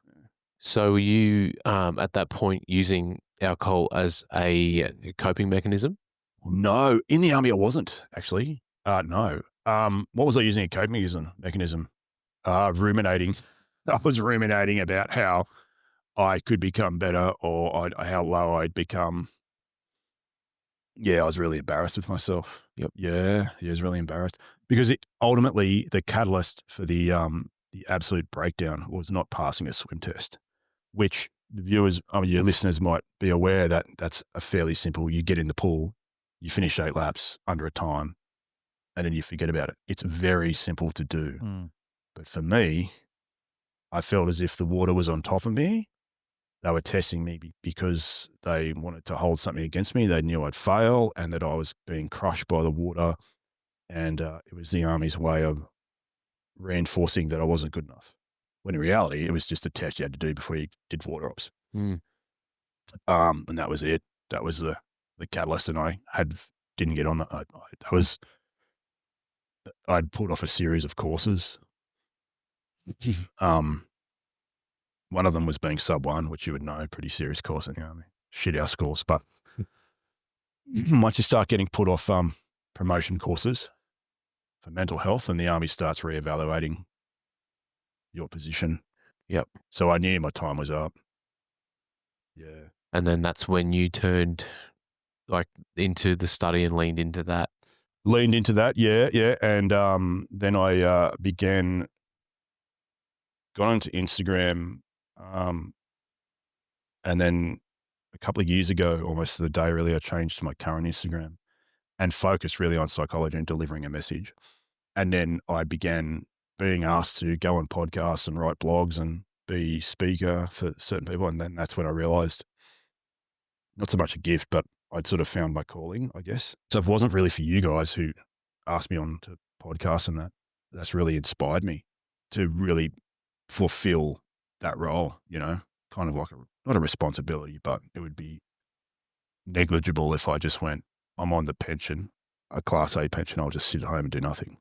So were you at that point using alcohol as a coping mechanism? No, in the Army I wasn't, actually. No. What was I using a coping mechanism? Ruminating. I was ruminating about how I could become better, or how low I'd become. Yeah, I was really embarrassed with myself. Yep. Yeah, I was really embarrassed, because ultimately the catalyst for the absolute breakdown was not passing a swim test, which the viewers, your listeners might be aware that that's a fairly simple. You get in the pool, you finish 8 laps under a time, and then you forget about it. It's very simple to do. But for me, I felt as if the water was on top of me. They were testing me because they wanted to hold something against me. They knew I'd fail and that I was being crushed by the water. And it was the Army's way of reinforcing that I wasn't good enough. When in reality, it was just a test you had to do before you did water ops. And that was it. That was the catalyst. And I didn't get on that. I'd pulled off a series of courses. One of them was being sub 1, which you would know, pretty serious course in the Army. Shit house course. But once you start getting put off promotion courses for mental health, and the Army starts reevaluating your position. Yep. So I knew my time was up. Yeah. And then that's when you turned into the study and leaned into that. Leaned into that, yeah. And then I got onto Instagram, and then a couple of years ago, almost to the day really, I changed to my current Instagram and focused really on psychology and delivering a message. And then I began being asked to go on podcasts and write blogs and be speaker for certain people. And then that's when I realized not so much a gift, but I'd sort of found my calling, I guess. So if it wasn't really for you guys who asked me on to podcasts and that's really inspired me to really fulfill that role, kind of like not a responsibility, but it would be negligible if I just went, I'm on the pension, a Class A pension, I'll just sit at home and do nothing.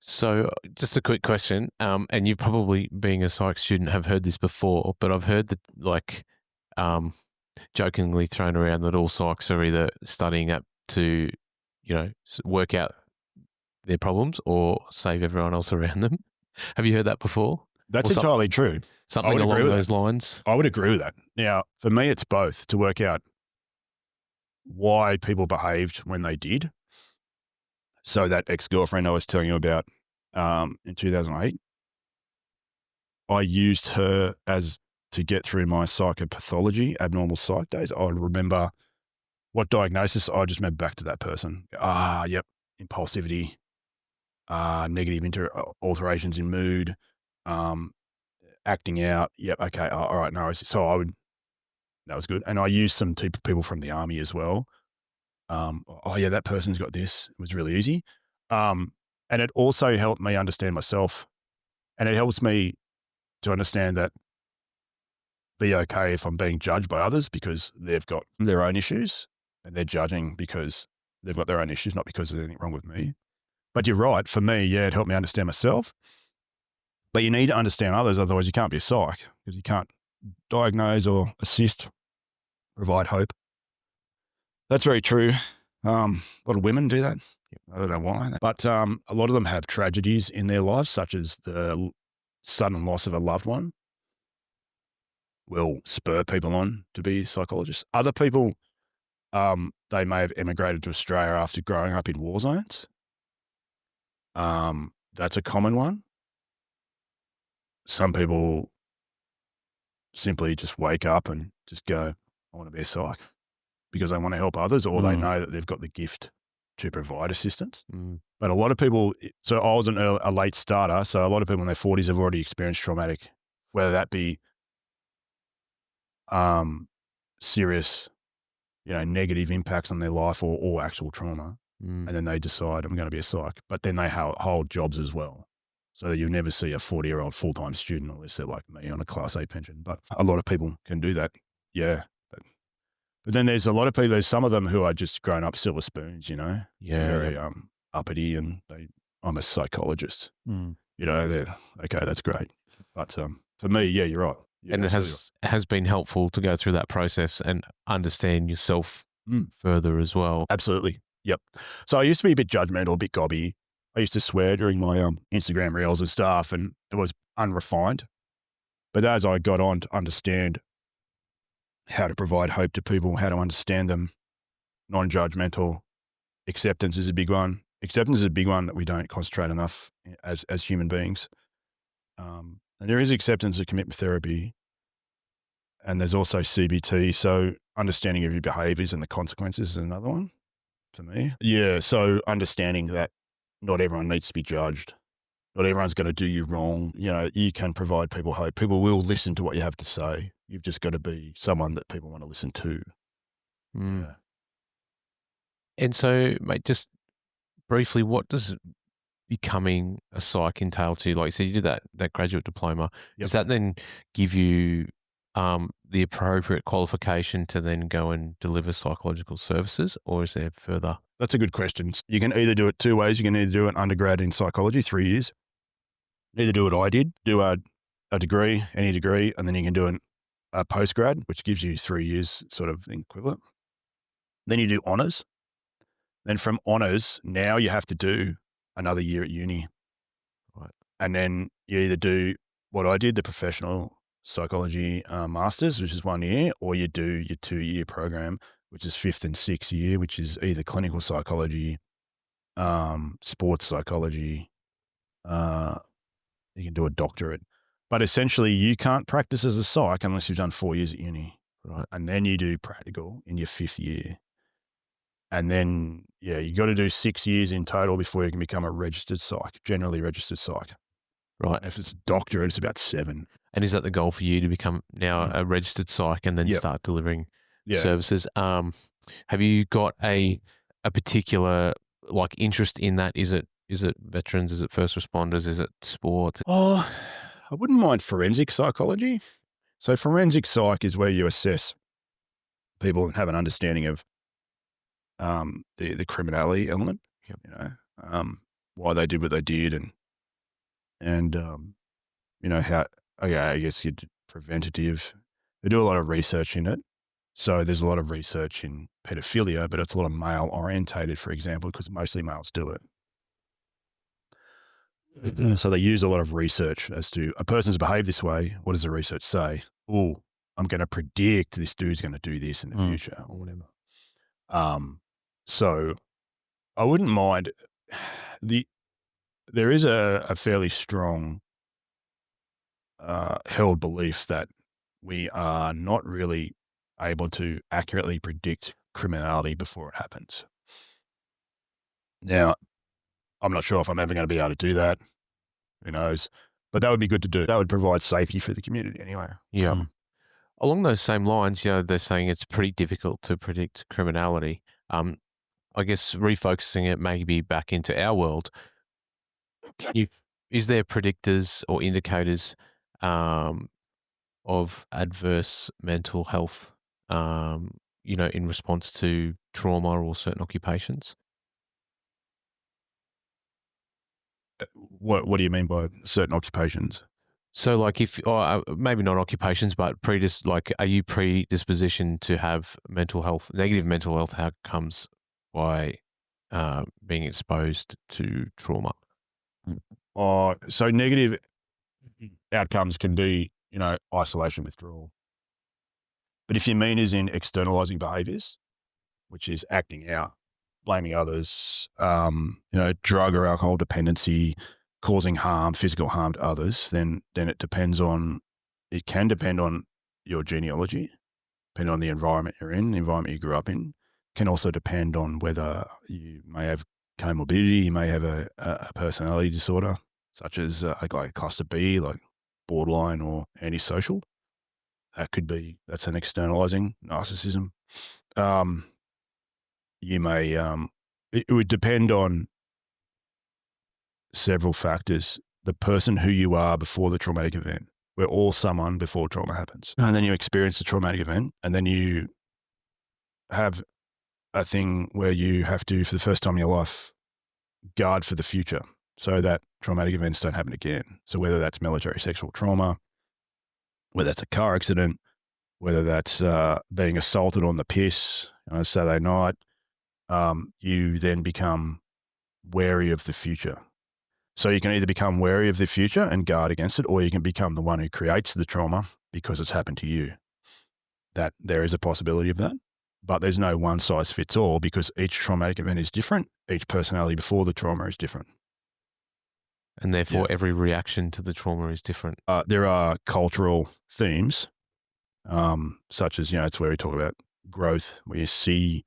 So just a quick question, and you've probably, being a psych student, have heard this before, but I've heard that jokingly thrown around that all psychs are either studying up to, work out their problems or save everyone else around them. Have you heard that before? That's entirely true. Something along those lines? I would agree with that. Now, for me, it's both, to work out why people behaved when they did. So that ex-girlfriend I was telling you about in 2008, I used her to get through my psychopathology, abnormal psych days. I would remember what diagnosis, I just remember back to that person. Yep, impulsivity, negative alterations in mood, acting out. Yep, okay, all right, no. So that was good. And I used some people from the Army as well. That person's got this. It was really easy. And it also helped me understand myself. And it helps me to understand that be okay if I'm being judged by others because they've got their own issues and they're judging because they've got their own issues, not because there's anything wrong with me. But you're right. For me, it helped me understand myself. But you need to understand others. Otherwise you can't be a psych because you can't diagnose or assist, provide hope. That's very true. A lot of women do that. I don't know why. But a lot of them have tragedies in their lives, such as the sudden loss of a loved one will spur people on to be psychologists. Other people, they may have emigrated to Australia after growing up in war zones. That's a common one. Some people simply just wake up and just go, I want to be a psych because they want to help others or they know that they've got the gift to provide assistance. But a lot of people, so I was a late starter, so a lot of people in their 40s have already experienced traumatic, whether that be serious, negative impacts on their life or actual trauma. And then they decide, I'm going to be a psych. But then they hold jobs as well. So you'll never see a 40-year-old full-time student unless they're like me on a Class A pension. But a lot of people can do that. Yeah. But then there's a lot of people, there's some of them who are just grown up silver spoons, Yeah. Very uppity and I'm a psychologist. They're, okay, that's great. But for me, you're right. And it has been helpful to go through that process and understand yourself further as well. Absolutely. Yep. So I used to be a bit judgmental, a bit gobby. I used to swear during my Instagram reels and stuff, and it was unrefined. But as I got on to understand how to provide hope to people, how to understand them, non-judgmental, acceptance is a big one. Acceptance is a big one that we don't concentrate enough as human beings. And there is acceptance of commitment therapy, and there's also CBT. So understanding of your behaviours and the consequences is another one for me. Yeah, so understanding that not everyone needs to be judged. Not everyone's going to do you wrong. You can provide people hope. People will listen to what you have to say. You've just got to be someone that people want to listen to. Yeah. And so, mate, just briefly, what does becoming a psych entail to you? Like you said, you did that graduate diploma. Yep. Does that then give you the appropriate qualification to then go and deliver psychological services, or is there further? That's a good question. You can either do it two ways. You can either do an undergrad in psychology, 3 years. Either do what I did, do a degree, any degree, and then you can do a postgrad, which gives you 3 years sort of equivalent. Then you do honours. Then from honours, now you have to do another year at uni. Right. And then you either do what I did, the professional psychology masters, which is 1 year, or you do your 2-year program, which is 5th and 6th year, which is either clinical psychology sports psychology. You can do a doctorate. But essentially, you can't practice as a psych unless you've done 4 years at uni. Right. And then you do practical in your 5th year. And then, you got to do 6 years in total before you can become a registered psych, generally registered psych. Right. And if it's a doctorate, it's about 7. And is that the goal for you to become now a registered psych and then Yep. start delivering Yeah. services? Have you got a particular interest in that? Is it veterans? Is it first responders? Is it sports? Oh, I wouldn't mind forensic psychology. So forensic psych is where you assess people and have an understanding of the criminality element, Yep. Why they did what they did and how, I guess preventative. They do a lot of research in it. So there's a lot of research in pedophilia, but it's a lot of male orientated, for example, because mostly males do it. So they use a lot of research as to a person's behaved this way. What does the research say? Oh, I'm going to predict this dude's going to do this in the future or whatever. So I wouldn't mind there is a fairly strong held belief that we are not really able to accurately predict criminality before it happens. Now, I'm not sure if I'm ever going to be able to do that. Who knows? But that would be good to do. That would provide safety for the community anyway. Yeah. Along those same lines, they're saying it's pretty difficult to predict criminality. I guess refocusing it maybe back into our world, is there predictors or indicators of adverse mental health, in response to trauma or certain occupations? What do you mean by certain occupations? So, if maybe not occupations, but are you predispositioned to have negative mental health outcomes by being exposed to trauma? So negative outcomes can be, isolation, withdrawal. But if your mean is in externalizing behaviors, which is acting out, blaming others, drug or alcohol dependency, causing harm, physical harm to others, then it can depend on your genealogy, depend on the environment you're in, the environment you grew up in. Can also depend on whether you may have comorbidity, you may have a personality disorder, such as like cluster B, like borderline or antisocial. That's an externalizing narcissism. You may, it would depend on several factors. The person who you are before the traumatic event. We're all someone before trauma happens. And then you experience the traumatic event, and then you have a thing where you have to, for the first time in your life, guard for the future so that traumatic events don't happen again. So whether that's military sexual trauma, whether that's a car accident, whether that's being assaulted on the piss on a Saturday night, you then become wary of the future. So you can either become wary of the future and guard against it, or you can become the one who creates the trauma because it's happened to you. That there is a possibility of that. But there's no one size fits all because each traumatic event is different. Each personality before the trauma is different. And therefore, every reaction to the trauma is different. There are cultural themes, such as, it's where we talk about growth, where you see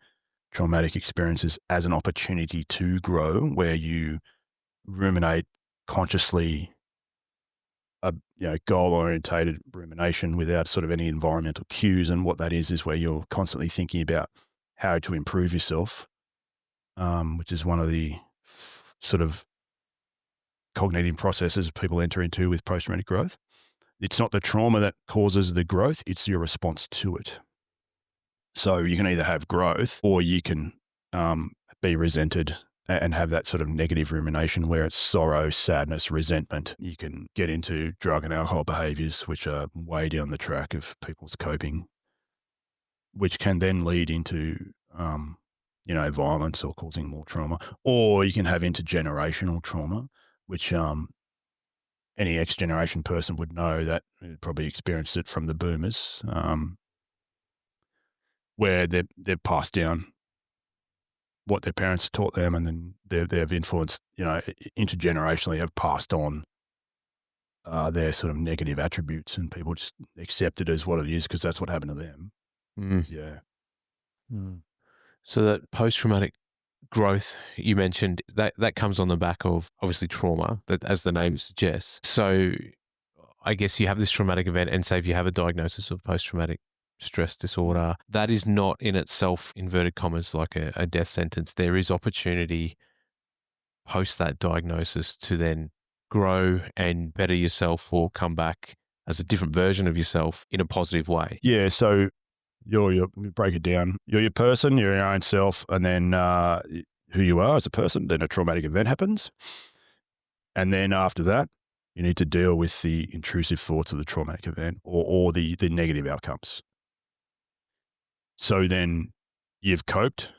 traumatic experiences as an opportunity to grow, where you ruminate consciously, goal-orientated rumination without sort of any environmental cues. And what that is where you're constantly thinking about how to improve yourself, which is one of the sort of cognitive processes people enter into with post-traumatic growth. It's not the trauma that causes the growth, it's your response to it. So you can either have growth or you can be resented and have that sort of negative rumination where it's sorrow, sadness, resentment. You can get into drug and alcohol behaviors, which are way down the track of people's coping, which can then lead into, violence or causing more trauma. Or you can have intergenerational trauma, which any X-generation person would know that probably experienced it from the boomers, where they're passed down what their parents taught them, and then they've influenced, intergenerationally have passed on their sort of negative attributes, and people just accept it as what it is because that's what happened to them. Mm. Yeah. Mm. So that post-traumatic growth you mentioned, that comes on the back of obviously trauma, that as the name suggests. So I guess you have this traumatic event, and say if you have a diagnosis of post-traumatic stress disorder, that is not in itself, inverted commas, like a death sentence. There is opportunity post that diagnosis to then grow and better yourself or come back as a different version of yourself in a positive way. Yeah. So you break it down. You're your person, you're your own self, and then who you are as a person. Then a traumatic event happens. And then after that, you need to deal with the intrusive thoughts of the traumatic event or the negative outcomes. So then you've coped,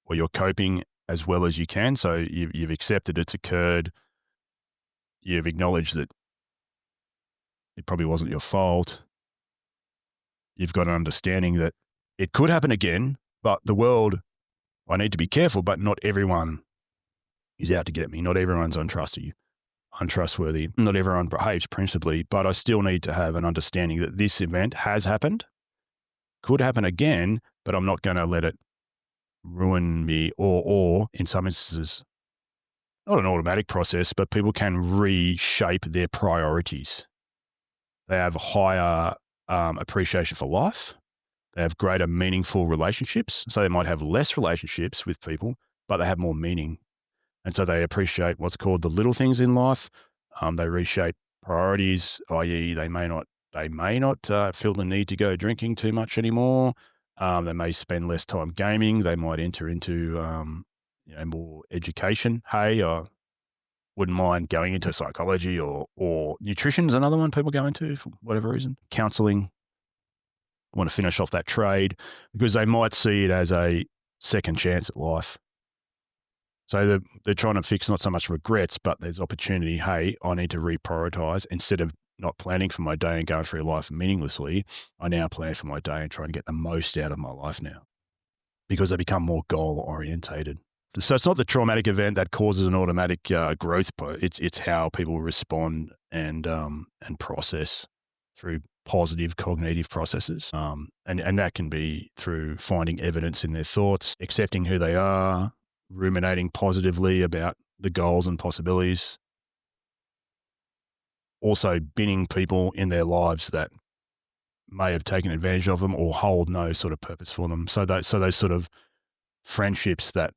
or you're coping as well as you can. So you've accepted it's occurred. You've acknowledged that it probably wasn't your fault. You've got an understanding that it could happen again, but the world, I need to be careful, but not everyone is out to get me. Not everyone's untrustworthy. Not everyone behaves principally, but I still need to have an understanding that this event has happened, could happen again, but I'm not going to let it ruin me or in some instances, not an automatic process, but people can reshape their priorities. They have a higher appreciation for life. They have greater meaningful relationships. So they might have less relationships with people, but they have more meaning. And so they appreciate what's called the little things in life. They reshape priorities, i.e. they may not feel the need to go drinking too much anymore. They may spend less time gaming. They might enter into more education. Hey, I wouldn't mind going into psychology or nutrition is another one people go into for whatever reason. Counselling. Want to finish off that trade because they might see it as a second chance at life. So they're trying to fix not so much regrets, but there's opportunity. Hey, I need to reprioritize. Instead of not planning for my day and going through life meaninglessly, I now plan for my day and try and get the most out of my life now because they become more goal orientated. So it's not the traumatic event that causes an automatic growth, but it's how people respond and process through positive cognitive processes. And that can be through finding evidence in their thoughts, accepting who they are, ruminating positively about the goals and possibilities. Also binning people in their lives that may have taken advantage of them or hold no sort of purpose for them. So those sort of friendships that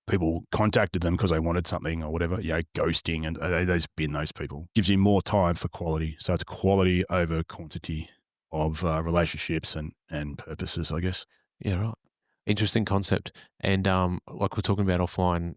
people contacted them because they wanted something or whatever, ghosting, and they bin those people. Gives you more time for quality. So it's quality over quantity of relationships and purposes, I guess. Yeah, right. Interesting concept. And like we're talking about offline,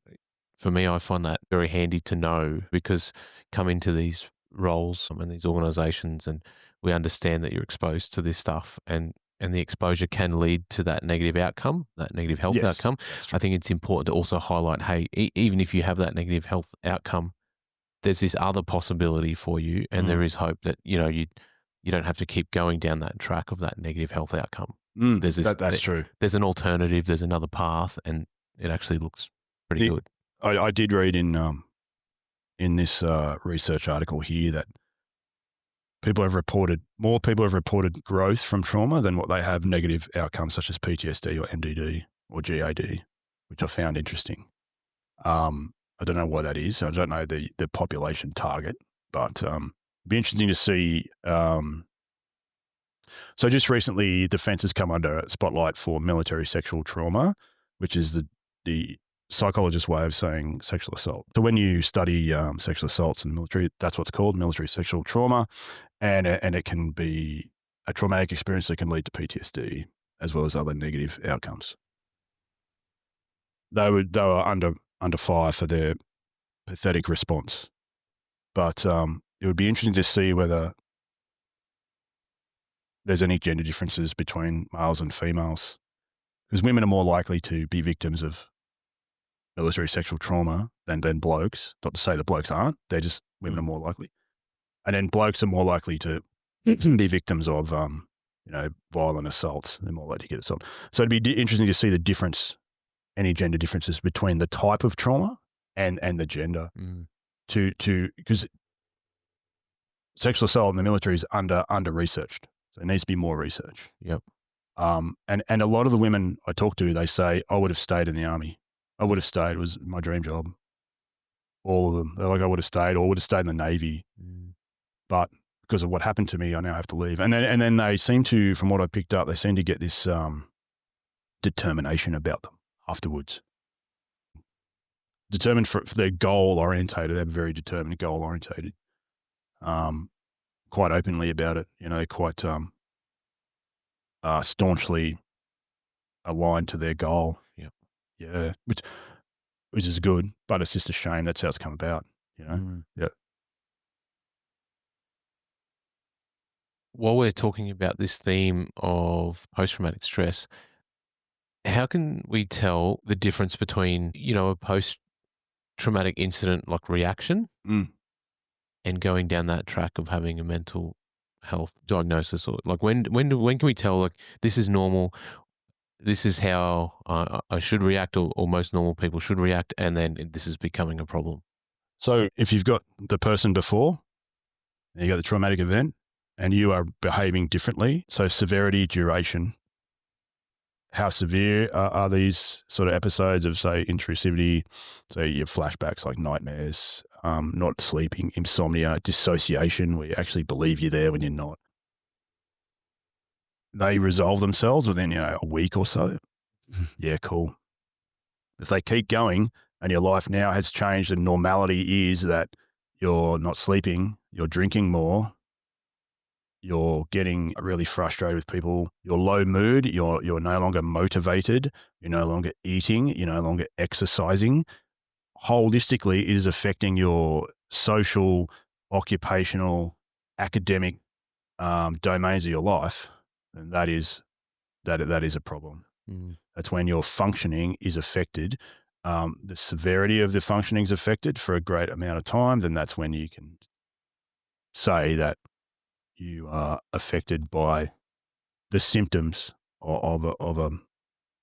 for me, I find that very handy to know because come into these roles and these organizations and we understand that you're exposed to this stuff and the exposure can lead to that negative outcome, that negative health outcome. I think it's important to also highlight, hey, even if you have that negative health outcome, there's this other possibility for you and there is hope that, you don't have to keep going down that track of that negative health outcome. That's true. There's an alternative, there's another path, and it actually looks pretty good. I did read in this research article here that more people have reported growth from trauma than what they have negative outcomes such as PTSD or MDD or GAD, which I found interesting. I don't know why that is. I don't know the population target, but it'd be interesting to see. So just recently, Defence has come under a spotlight for military sexual trauma, which is the psychologist's way of saying sexual assault. So when you study sexual assaults in the military, that's what's called military sexual trauma, and it can be a traumatic experience that can lead to PTSD as well as other negative outcomes. They were under fire for their pathetic response, but it would be interesting to see whether there's any gender differences between males and females, because women are more likely to be victims of military sexual trauma than blokes. Not to say that blokes aren't, they're just women are more likely. And then blokes are more likely to be victims of, violent assaults. They're more likely to get assaulted. So it'd be interesting to see the difference any gender differences between the type of trauma and the gender. Because sexual assault in the military is under researched, so it needs to be more research. Yep. And a lot of the women I talk to, they say, I would have stayed in the Army. I would have stayed. It was my dream job. All of them. They're like, I would have stayed, or would have stayed in the Navy. But because of what happened to me, I now have to leave. And then they seem to, from what I picked up, they seem to get this determination about them afterwards. Determined for their goal orientated. They're very determined, goal orientated. Quite openly about it. They're quite staunchly aligned to their goal. Yep. Yeah. Which is good, but it's just a shame that's how it's come about. Yeah. While we're talking about this theme of post-traumatic stress, how can we tell the difference between, a post-traumatic incident like reaction and going down that track of having a mental health diagnosis? Or like when can we tell, like, this is normal, this is how I should react, or most normal people should react, and then this is becoming a problem? So if you've got the person before, and you got the traumatic event, and you are behaving differently, so severity, duration, how severe are these sort of episodes of, say, intrusivity, say your flashbacks like nightmares, not sleeping, insomnia, dissociation, where you actually believe you're there when you're not. They resolve themselves within, a week or so. Yeah, cool. If they keep going and your life now has changed and normality is that you're not sleeping, you're drinking more, you're getting really frustrated with people, you're low mood, you're no longer motivated, you're no longer eating, you're no longer exercising. Holistically, it is affecting your social, occupational, academic domains of your life, and that is a problem. That's when your functioning is affected. The severity of the functioning is affected for a great amount of time. Then that's when you can say that you are affected by the symptoms of a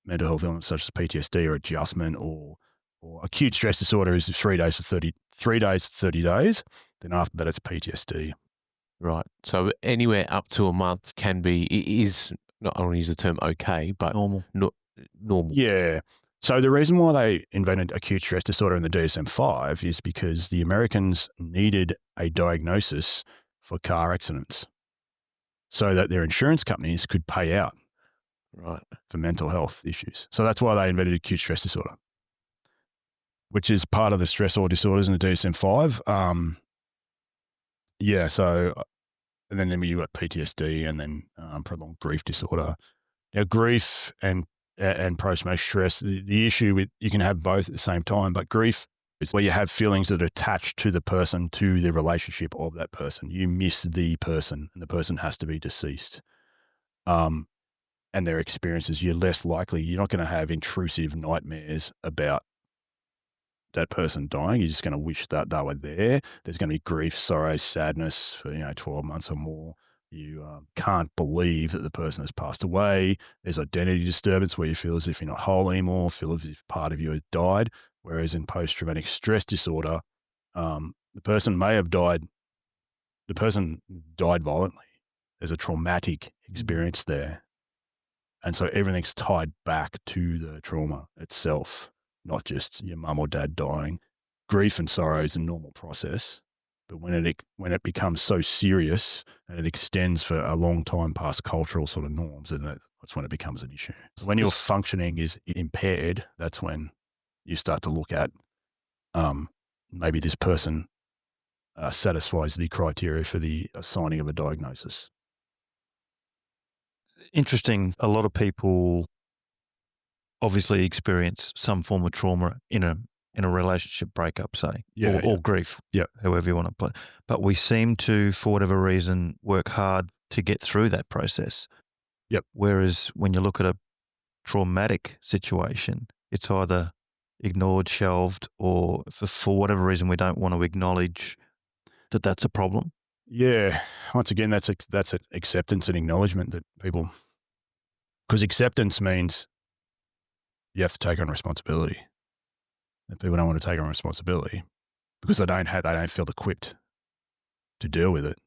mental health illness such as PTSD or adjustment or acute stress disorder is 3 days to 30 days. Then after that, it's PTSD. Right. So anywhere up to a month is not, I don't want to use the term okay, but Normal. Normal. Yeah. So the reason why they invented acute stress disorder in the DSM-5 is because the Americans needed a diagnosis for car accidents so that their insurance companies could pay out for mental health issues. So that's why they invented acute stress disorder, which is part of the stressor disorders in the DSM-5. So and then you got PTSD and then prolonged grief disorder. Now, grief and post-traumatic stress, the issue with, you can have both at the same time, but grief is where you have feelings that are attached to the person, to the relationship of that person. You miss the person and the person has to be deceased. And their experiences, you're less likely, you're not going to have intrusive nightmares about that person dying. You're just going to wish that they were there. There's going to be grief, sorrow, sadness for 12 months or more. You can't believe that the person has passed away. There's identity disturbance where you feel as if you're not whole anymore, feel as if part of you has died. Whereas in post-traumatic stress disorder, the person may have died. The person died violently. There's a traumatic experience there. And so everything's tied back to the trauma itself, not just your mum or dad dying. Grief and sorrow is a normal process. But when it becomes so serious and it extends for a long time past cultural sort of norms, then that's when it becomes an issue. When your functioning is impaired, that's when you start to look at maybe this person satisfies the criteria for the assigning of a diagnosis. Interesting. A lot of people obviously experience some form of trauma in a relationship breakup, say, or grief, however you want to put it. But we seem to, for whatever reason, work hard to get through that process. Yep. Whereas when you look at a traumatic situation, it's either ignored, shelved, or for whatever reason we don't want to acknowledge that that's a problem. Yeah. Once again, that's acceptance and acknowledgement that people, because acceptance means you have to take on responsibility. And people don't want to take on responsibility because they don't feel equipped to deal with it.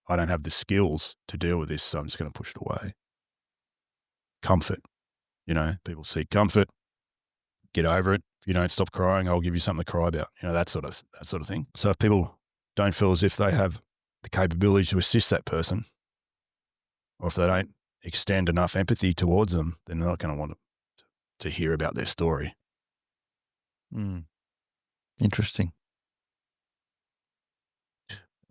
I don't have the skills to deal with this, so I'm just going to push it away. Comfort, people seek comfort. Get over it. If you don't stop crying, I'll give you something to cry about. That sort of thing. So if people don't feel as if they have the capability to assist that person, or if they don't extend enough empathy towards them, then they're not going to want to hear about their story. Interesting.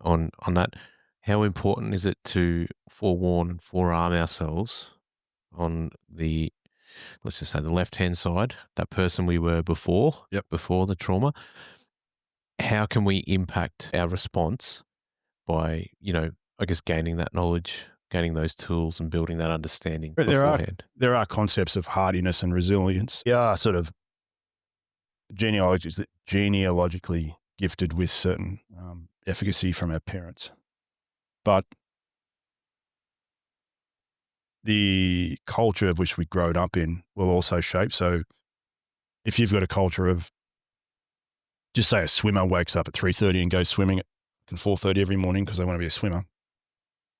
On that, how important is it to forewarn and forearm ourselves on the, let's just say, the left-hand side, that person we were before, before the trauma? How can we impact our response by, I guess, gaining that knowledge, gaining those tools and building that understanding beforehand? There are concepts of hardiness and resilience. They are sort of genealogically gifted with certain efficacy from our parents. But the culture of which we grown up in will also shape. So if you've got a culture of, just say a swimmer wakes up at 3:30 and goes swimming at 4:30 every morning because they want to be a swimmer,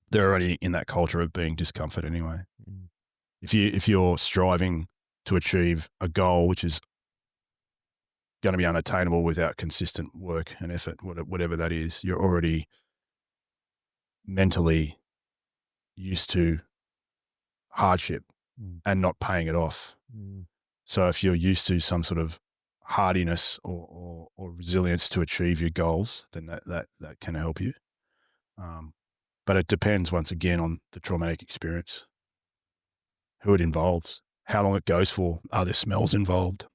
they're already in that culture of being discomfort anyway. If you're striving to achieve a goal which is going to be unattainable without consistent work and effort, whatever that is, you're already mentally used to hardship and not paying it off. So if you're used to some sort of hardiness or resilience to achieve your goals, then that can help you. But it depends, once again, on the traumatic experience, who it involves, how long it goes for, are there smells involved?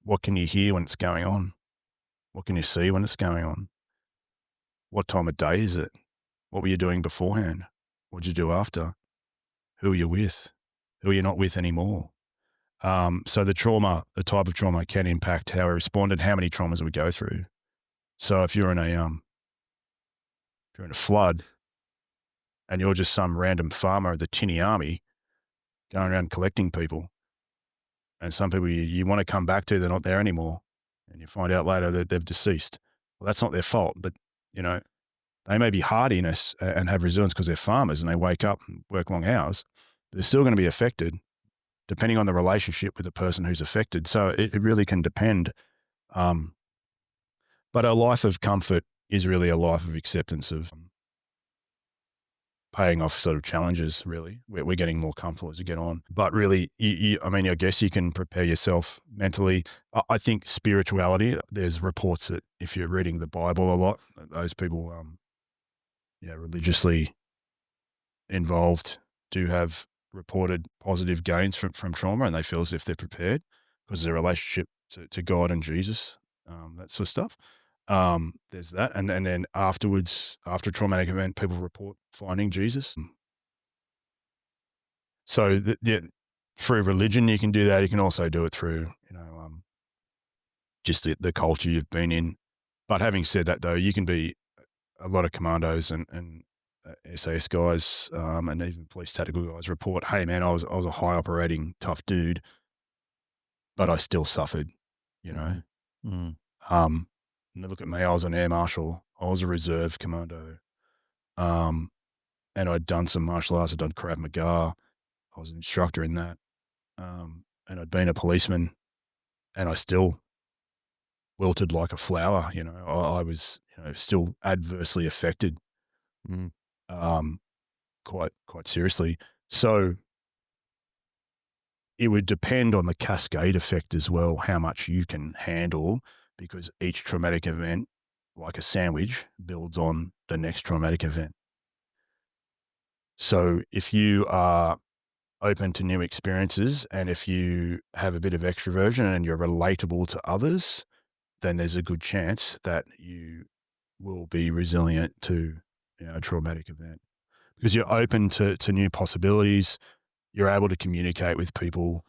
What can you hear when it's going on? What can you see when it's going on? What time of day is it? What were you doing beforehand? What did you do after? Who are you with? Who are you not with anymore? So the type of trauma can impact how we respond and how many traumas we go through. So if you're in a flood and you're just some random farmer of the tinny army going around collecting people, and some people you want to come back to, they're not there anymore, and you find out later that they've deceased. Well, that's not their fault, but they may be hardiness and have resilience because they're farmers and they wake up and work long hours, but they're still going to be affected depending on the relationship with the person who's affected. So it really can depend. But a life of comfort is really a life of acceptance of paying off sort of challenges, really. We're getting more comfortable as we get on. But really, I guess you can prepare yourself mentally. I think spirituality, there's reports that if you're reading the Bible a lot, those people, religiously involved do have reported positive gains from trauma, and they feel as if they're prepared because of their relationship to God and Jesus, that sort of stuff. There's that. And then afterwards, after a traumatic event, people report finding Jesus. So through religion, you can do that. You can also do it through, just the culture you've been in. But having said that, though, you can be a lot of commandos and SAS guys, and even police tactical guys report, hey man, I was a high operating tough dude, but I still suffered, And look at me, I was an Air Marshal, I was a reserve commando, and I'd done some martial arts, I'd done Krav Maga, I was an instructor in that, and I'd been a policeman, and I still wilted like a flower, I was still adversely affected, quite seriously. So it would depend on the cascade effect as well, how much you can handle, because each traumatic event, like a sandwich, builds on the next traumatic event. So if you are open to new experiences and if you have a bit of extroversion and you're relatable to others, then there's a good chance that you will be resilient to a traumatic event. Because you're open to new possibilities, you're able to communicate with people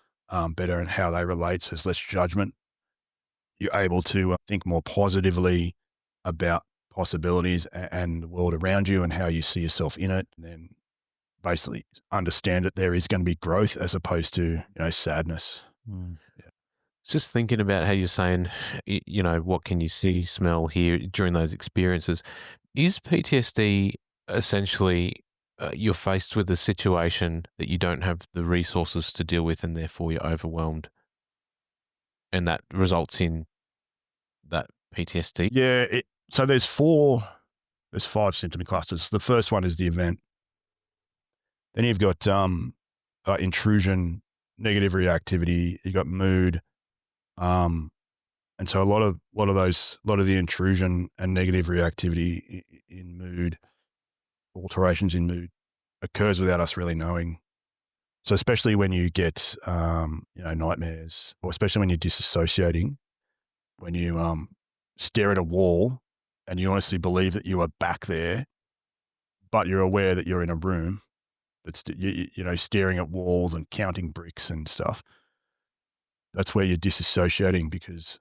better and how they relate, so there's less judgment. You're able to think more positively about possibilities and the world around you and how you see yourself in it. And then basically understand that there is going to be growth as opposed to, sadness. Just thinking about how you're saying, what can you see, smell, hear during those experiences? Is PTSD essentially you're faced with a situation that you don't have the resources to deal with and therefore you're overwhelmed? And that results in that PTSD? Yeah. So there's 5 symptom clusters. The first one is the event. Then you've got intrusion, negative reactivity. You've got mood. And so a lot of the intrusion and negative reactivity in mood, alterations in mood, occurs without us really knowing. So especially when you get nightmares, or especially when you're disassociating, when you stare at a wall and you honestly believe that you are back there, but you're aware that you're in a room that's staring at walls and counting bricks and stuff. That's where you're disassociating because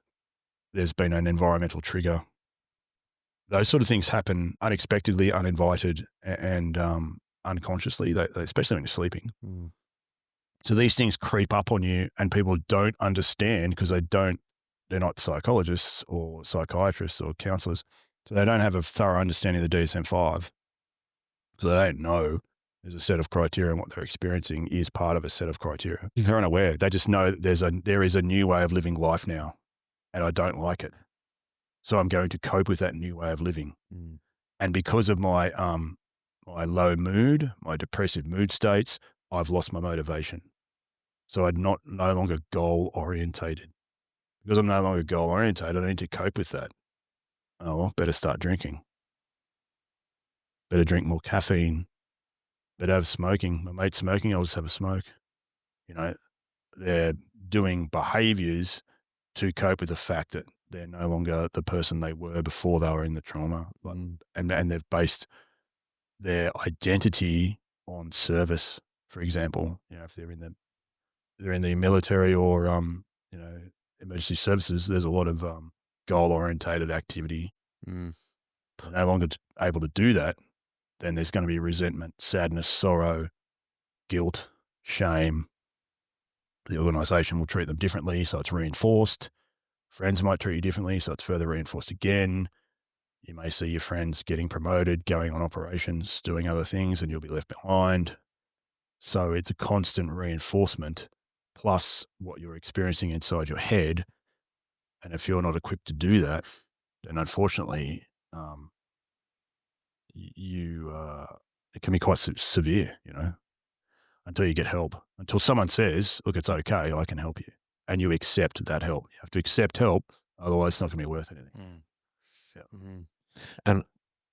there's been an environmental trigger. Those sort of things happen unexpectedly, uninvited, and unconsciously, especially when you're sleeping. So these things creep up on you, and people don't understand because they're not psychologists or psychiatrists or counselors. So they don't have a thorough understanding of the DSM-5. So they don't know there's a set of criteria, and what they're experiencing is part of a set of criteria. They're unaware. They just know that there is a new way of living life now, and I don't like it. So I'm going to cope with that new way of living. And because of my my low mood, my depressive mood states, I've lost my motivation. So I'm no longer goal orientated. Because I'm no longer goal orientated, I need to cope with that. Oh, well, better start drinking. Better drink more caffeine. Better have smoking. My mate's smoking, I'll just have a smoke. They're doing behaviors to cope with the fact that they're no longer the person they were before they were in the trauma. And they've based their identity on service, for example. If they're in the military or emergency services, there's a lot of goal orientated activity. They're no longer able to do that, then there's going to be resentment, sadness, sorrow, guilt, shame. The organisation will treat them differently, so it's reinforced. Friends might treat you differently, so it's further reinforced again. You may see your friends getting promoted, going on operations, doing other things, and you'll be left behind. So it's a constant reinforcement plus what you're experiencing inside your head. And if you're not equipped to do that, then unfortunately, it can be quite severe, until you get help. Until someone says, look, it's okay, I can help you. And you accept that help. You have to accept help, otherwise it's not going to be worth anything. And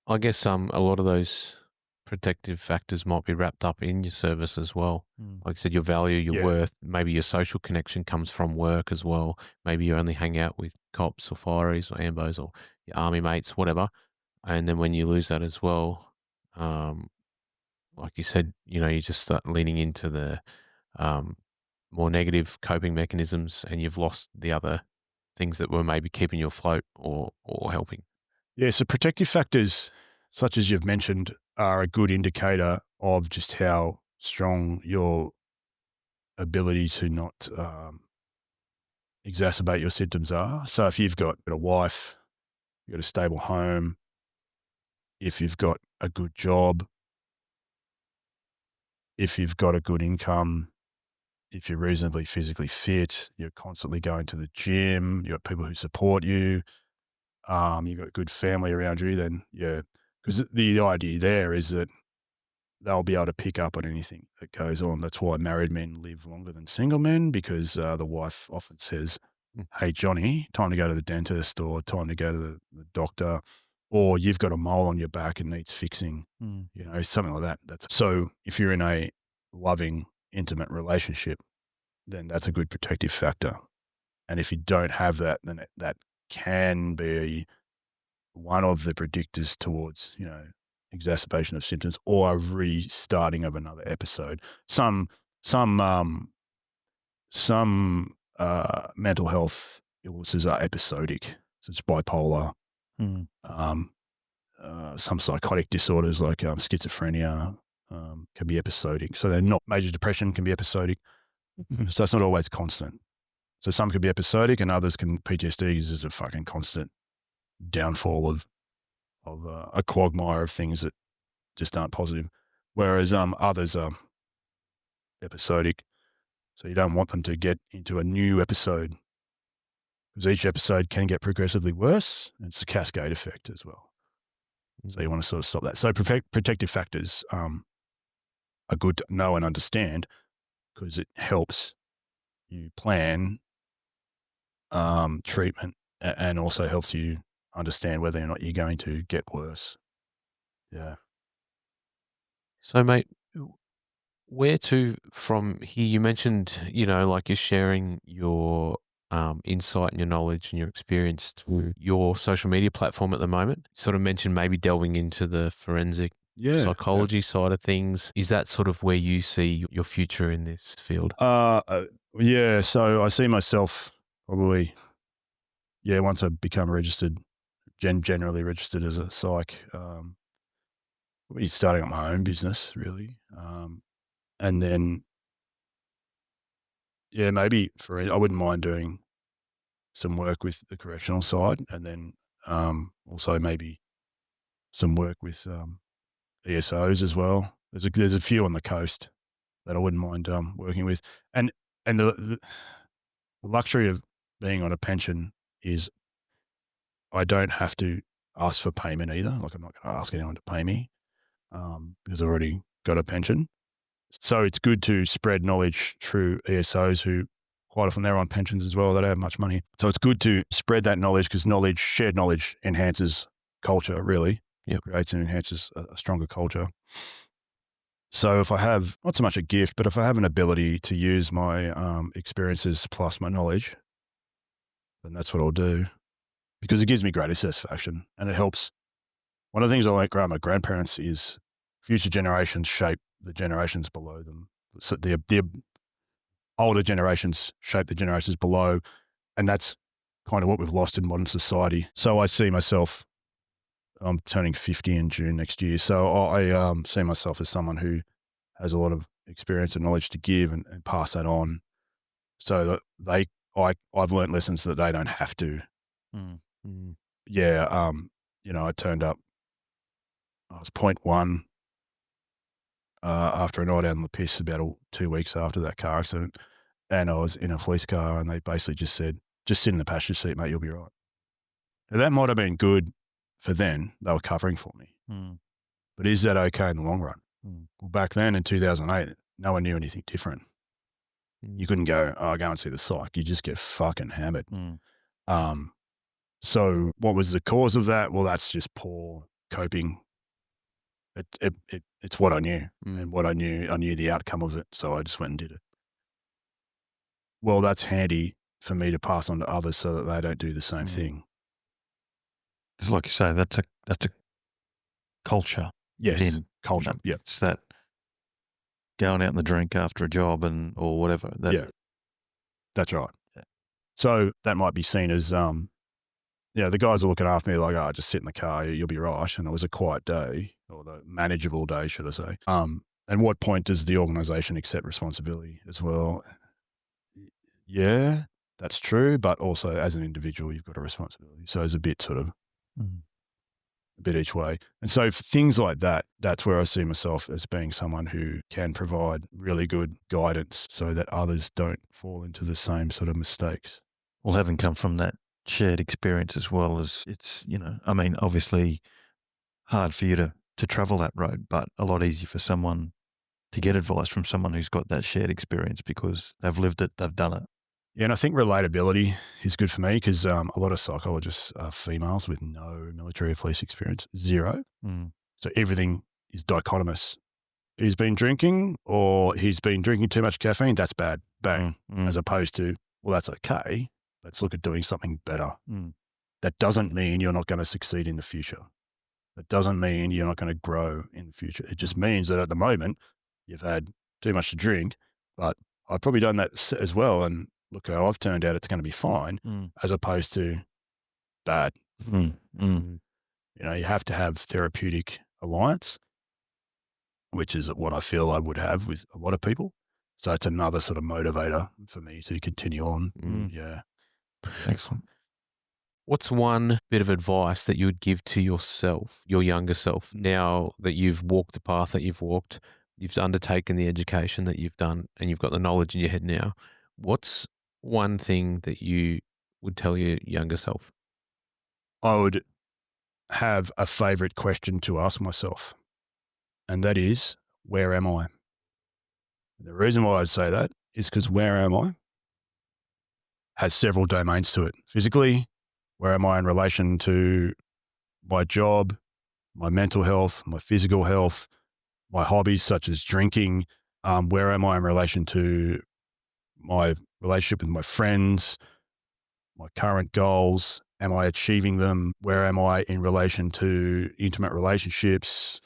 I guess a lot of those protective factors might be wrapped up in your service as well. Like I said, your value, your worth, maybe your social connection comes from work as well. Maybe you only hang out with cops or fireys or ambos or your army mates, whatever. And then when you lose that as well, like you said, you just start leaning into the more negative coping mechanisms, and you've lost the other things that were maybe keeping you afloat or helping. Yeah, so protective factors, such as you've mentioned, are a good indicator of just how strong your ability to not exacerbate your symptoms are. So if you've got a wife, you've got a stable home, if you've got a good job, if you've got a good income, if you're reasonably physically fit, you're constantly going to the gym, you've got people who support you, you've got a good family around you, then because the idea there is that they'll be able to pick up on anything that goes on. That's why married men live longer than single men, because the wife often says, hey, Johnny, time to go to the dentist, or time to go to the doctor, or you've got a mole on your back and needs fixing, something like that. So if you're in a loving, intimate relationship, then that's a good protective factor. And if you don't have that, then that can be one of the predictors towards, exacerbation of symptoms or a restarting of another episode. Some mental health illnesses are episodic, so it's bipolar. Some psychotic disorders like schizophrenia, can be episodic. So they're not, major depression can be episodic. So it's not always constant. So some could be episodic and others can, PTSD is just a fucking constant downfall of a quagmire of things that just aren't positive. Whereas others are episodic. So you don't want them to get into a new episode because each episode can get progressively worse. And it's a cascade effect as well. So you want to sort of stop that. So protective factors are good to know and understand because it helps you plan treatment and also helps you understand whether or not you're going to get worse. Yeah. So, mate, where to from here? You mentioned, like you're sharing your insight and your knowledge and your experience through your social media platform at the moment. Sort of mentioned maybe delving into the forensic psychology side of things. Is that sort of where you see your future in this field? Yeah. So I see myself probably, once I become registered, generally registered as a psych, probably starting up my own business really. And then, maybe I wouldn't mind doing some work with the correctional side and then also maybe some work with ESOs as well. There's a few on the coast that I wouldn't mind working with. And the luxury of being on a pension is I don't have to ask for payment either. Like I'm not going to ask anyone to pay me because I've already got a pension. So it's good to spread knowledge through ESOs who quite often they're on pensions as well. They don't have much money. So it's good to spread that knowledge because shared knowledge enhances culture really. Yep. Creates and enhances a stronger culture. So if I have, not so much a gift, but if I have an ability to use my experiences plus my knowledge, then that's what I'll do because it gives me greater satisfaction and it helps. One of the things I learned growing up my grandparents is future generations shape the generations below them. So the older generations shape the generations below, and that's kind of what we've lost in modern society. So I see myself, I'm turning 50 in June next year. So I see myself as someone who has a lot of experience and knowledge to give and pass that on so that I've learned lessons that they don't have to. Yeah. I turned up, I was 0.1 after a night out on the piss about 2 weeks after that car accident. And I was in a police car and they basically just said, just sit in the passenger seat, mate, you'll be right. Now that might have been good for then, they were covering for me. But is that okay in the long run? Well, back then in 2008, no one knew anything different. You couldn't go and see the psych. You just get fucking hammered. So what was the cause of that? Well, that's just poor coping. It's what I knew and what I knew the outcome of it. So I just went and did it. Well, that's handy for me to pass on to others so that they don't do the same thing. It's like you say, that's a culture. Yes, culture. Yeah, it's that going out in the drink after a job or whatever. That's right. Yeah. So that might be seen as, the guys are looking after me like, just sit in the car, you'll be right. And it was a quiet day, or the manageable day, should I say. And what point does the organisation accept responsibility as well? Yeah, that's true. But also as an individual, you've got a responsibility. So it's a bit sort of a bit each way. And so for things like that, that's where I see myself as being someone who can provide really good guidance so that others don't fall into the same sort of mistakes. Well, having come from that shared experience as well as it's, obviously hard for you to travel that road, but a lot easier for someone to get advice from someone who's got that shared experience because they've lived it, they've done it. Yeah, and I think relatability is good for me because a lot of psychologists are females with no military or police experience, zero. So everything is dichotomous. He's been drinking or he's been drinking too much caffeine, that's bad, bang, as opposed to, well, that's okay. Let's look at doing something better. That doesn't mean you're not going to succeed in the future. That doesn't mean you're not going to grow in the future. It just means that at the moment you've had too much to drink, but I've probably done that as well. And look how I've turned out, it's going to be fine as opposed to bad. You have to have therapeutic alliance. which is what I feel I would have with a lot of people. So it's another sort of motivator for me to continue on. Yeah. Excellent. What's one bit of advice that you would give to yourself, your younger self, now that you've walked the path that you've walked, you've undertaken the education that you've done, and you've got the knowledge in your head now? What's one thing that you would tell your younger self? I would have a favourite question to ask myself, and that is, where am I? The reason why I'd say that is because where am I has several domains to it. Physically, where am I in relation to my job, my mental health, my physical health, my hobbies such as drinking? Where am I in relation to my relationship with my friends, my current goals? Am I achieving them? Where am I in relation to intimate relationships,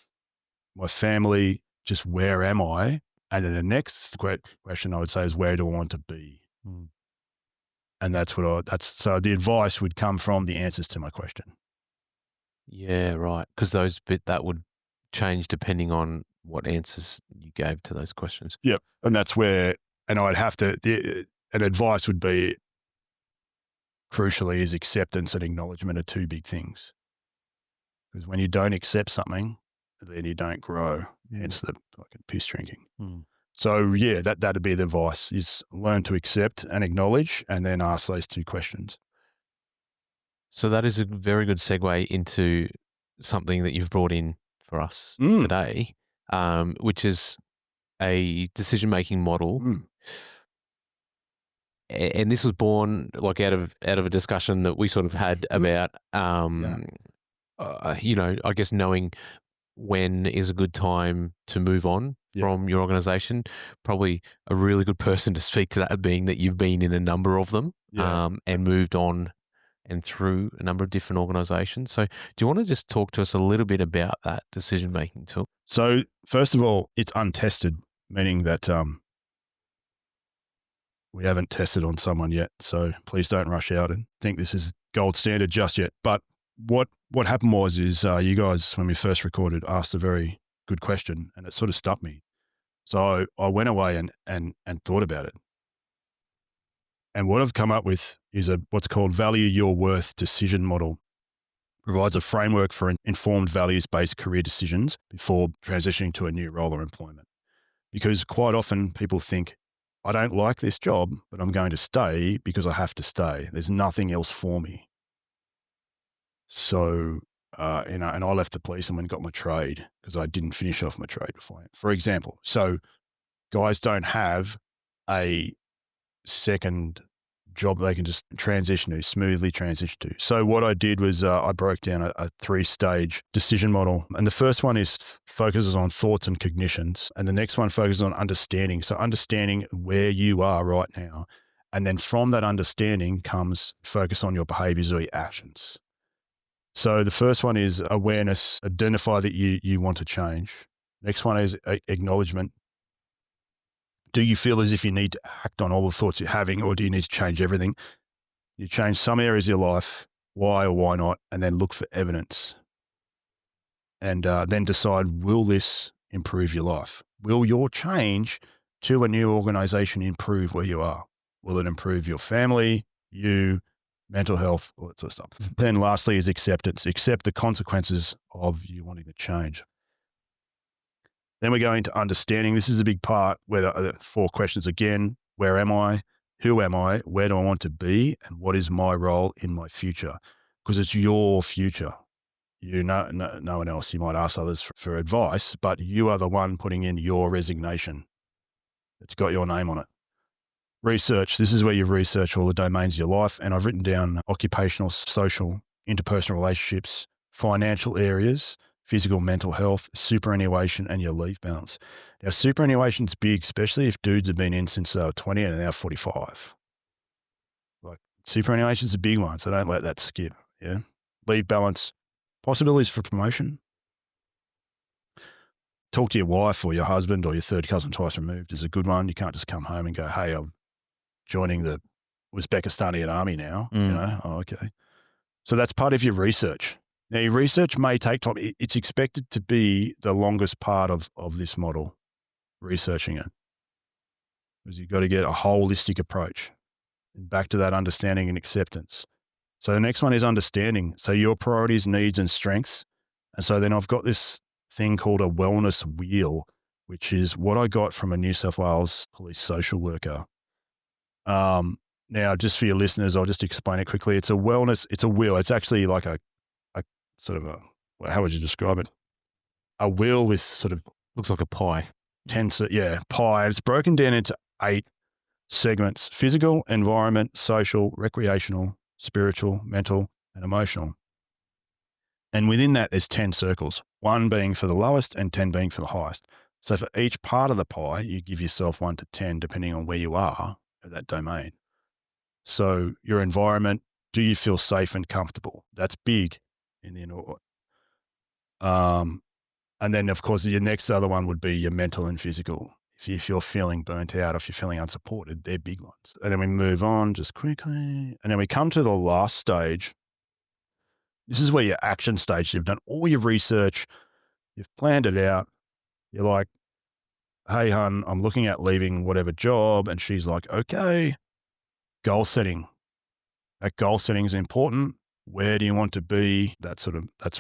my family? Just where am I? And then the next question I would say is, where do I want to be? And so the advice would come from the answers to my question. Yeah, right. Because that would change depending on what answers you gave to those questions. Yep. And that's where, and I'd have to, an advice would be, crucially, is acceptance and acknowledgement are two big things. Because when you don't accept something, then you don't grow. Hence the fucking piss drinking. So yeah, that'd be the advice, is learn to accept and acknowledge, and then ask those two questions. So that is a very good segue into something that you've brought in for us today, which is a decision-making model. And this was born like out of a discussion that we sort of had about, I guess knowing when is a good time to move on from your organisation. Probably a really good person to speak to that, being that you've been in a number of them and moved on and through a number of different organisations. So do you want to just talk to us a little bit about that decision-making tool? So first of all, it's untested, meaning that we haven't tested on someone yet. So please don't rush out and think this is gold standard just yet. But what happened is you guys, when we first recorded, asked a very good question, and it sort of stumped me. So I went away and thought about it. And what I've come up with is what's called Value Your Worth decision model. Provides a framework for informed values-based career decisions before transitioning to a new role or employment. Because quite often people think, I don't like this job, but I'm going to stay because I have to stay. There's nothing else for me. So, and I left the police and went and got my trade because I didn't finish off my trade before. For example, so guys don't have a second job they can just smoothly transition to. So what I did was I broke down a 3-stage decision model. And the first one focuses on thoughts and cognitions. And the next one focuses on understanding. So understanding where you are right now. And then from that understanding comes focus on your behaviors or your actions. So the first one is awareness, identify that you want to change. Next one is acknowledgement. Do you feel as if you need to act on all the thoughts you're having, or do you need to change everything? You change some areas of your life, why or why not, and then look for evidence. And then decide, will this improve your life? Will your change to a new organisation improve where you are? Will it improve your family, you, mental health, all that sort of stuff? Then lastly is acceptance. Accept the consequences of you wanting to change. Then we go into understanding. This is a big part where the 4 questions again: where am I? Who am I? Where do I want to be? And what is my role in my future? Because it's your future. No one else. You might ask others for advice, but you are the one putting in your resignation. It's got your name on it. Research. This is where you research all the domains of your life. And I've written down occupational, social, interpersonal relationships, financial areas, physical, mental health, superannuation, and your leave balance. Now, superannuation's big, especially if dudes have been in since they were 20 and are now 45. Like, superannuation's a big one, so don't let that skip, yeah? Leave balance, possibilities for promotion. Talk to your wife or your husband or your third cousin twice removed is a good one. You can't just come home and go, hey, I'm joining the Uzbekistani Army now, you know? Oh, okay. So that's part of your research. Now, your research may take time. It's expected to be the longest part of this model, researching it, because you've got to get a holistic approach and back to that understanding and acceptance. So the next one is understanding. So your priorities, needs, and strengths. And so then I've got this thing called a wellness wheel, which is what I got from a New South Wales police social worker. Now, just for your listeners, I'll just explain it quickly. It's a wheel. It's actually like a sort of well, how would you describe it? A wheel with sort of, Looks like a pie. pie. It's broken down into 8 segments: physical, environment, social, recreational, spiritual, mental, and emotional. And within that, there's 10 circles, 1 being for the lowest and 10 being for the highest. So for each part of the pie, you give yourself 1 to 10, depending on where you are at that domain. So your environment, do you feel safe and comfortable? That's big in the and then, of course, your next other one would be your mental and physical. If you're feeling burnt out, if you're feeling unsupported, they're big ones. And then we move on just quickly. And then we come to the last stage. This is where your action stage, you've done all your research, you've planned it out. You're like, hey, hun, I'm looking at leaving whatever job. And she's like, okay, goal setting. That goal setting is important. Where do you want to be? That's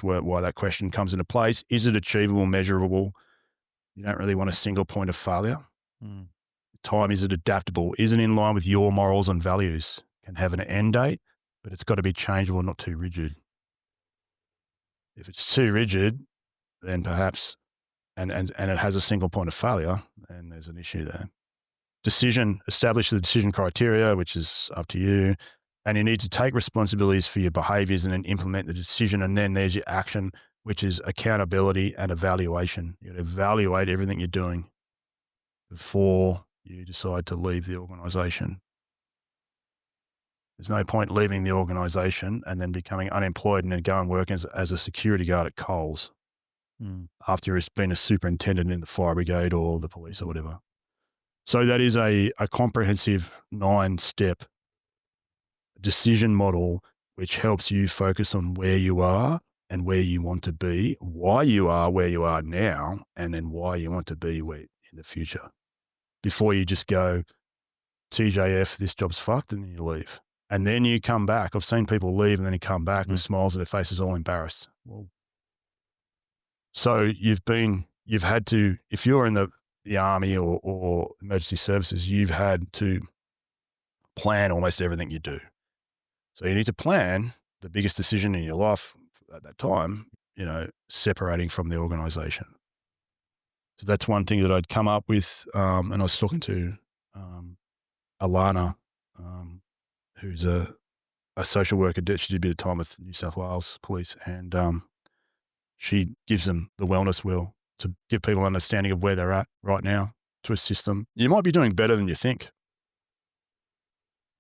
why that question comes into place. Is it achievable, measurable? You don't really want a single point of failure. Time, is it adaptable? Is it in line with your morals and values? Can have an end date, but it's got to be changeable, not too rigid. If it's too rigid, then perhaps, and it has a single point of failure, then there's an issue there. Decision, establish the decision criteria, which is up to you. And you need to take responsibilities for your behaviors and then implement the decision. And then there's your action, which is accountability and evaluation. You evaluate everything you're doing before you decide to leave the organisation. There's no point leaving the organisation and then becoming unemployed and then go and work as a security guard at Coles after you've been a superintendent in the fire brigade or the police or whatever. So that is a comprehensive 9-step decision model, which helps you focus on where you are and where you want to be, why you are where you are now, and then why you want to be where in the future. Before you just go, TJF, this job's fucked, and then you leave. And then you come back. I've seen people leave and then you come back with smiles on their faces, all embarrassed. Well, so you've had to, if you're in the Army or emergency services, you've had to plan almost everything you do. So you need to plan the biggest decision in your life at that time, separating from the organisation. So that's one thing that I'd come up with. And I was talking to Alana, who's a social worker. She did a bit of time with New South Wales Police, and she gives them the wellness wheel to give people an understanding of where they're at right now, to assist them. You might be doing better than you think.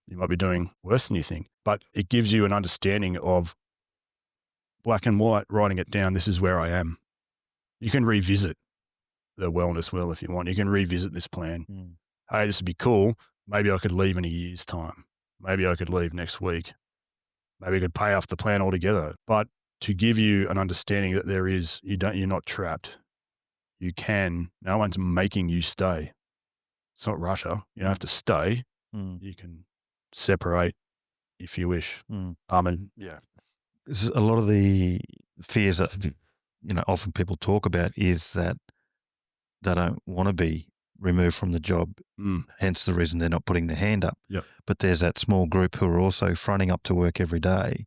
You might be doing worse than you think, but it gives you an understanding of black and white, writing it down. This is where I am. You can revisit the wellness wheel if you want. You can revisit this plan. Hey, this would be cool. Maybe I could leave in a year's time. Maybe I could leave next week. Maybe I could pay off the plan altogether. But to give you an understanding that you're not trapped. You can, no one's making you stay. It's not Russia. You don't have to stay. You can separate if you wish. Yeah. A lot of the fears that, often people talk about is that they don't want to be removed from the job, hence the reason they're not putting their hand up. Yep. But there's that small group who are also fronting up to work every day,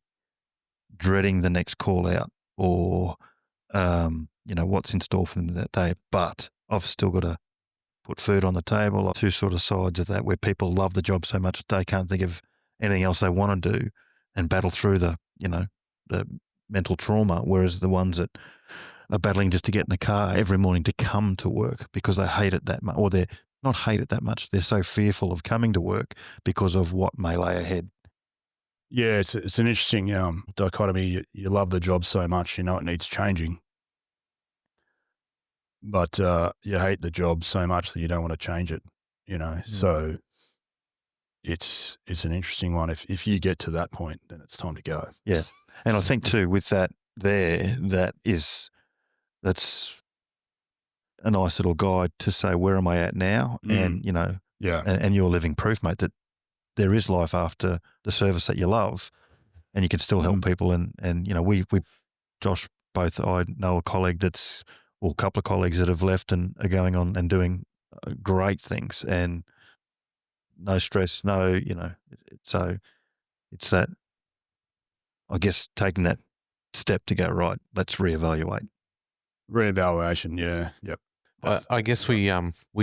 dreading the next call out or, what's in store for them that day. But I've still got to put food on the table. Two sort of sides of that where people love the job so much they can't think of anything else they want to do and battle through the mental trauma, whereas the ones that are battling just to get in the car every morning to come to work because they hate it that much, or they're not hate it that much, they're so fearful of coming to work because of what may lay ahead. Yeah, it's an interesting dichotomy. You love the job so much, it needs changing. But you hate the job so much that you don't want to change it, So it's an interesting one. If you get to that point, then it's time to go. Yeah. And I think too, with that, there that's a nice little guide to say, where am I at now? And, Yeah. and you're living proof, mate, that there is life after the service that you love, and you can still help people. And we Josh, both, I know a colleague or a couple of colleagues that have left and are going on and doing great things, and no stress, so it's that, I guess, taking that step to go, right, let's reevaluate. Reevaluation, yeah. Yep. I guess we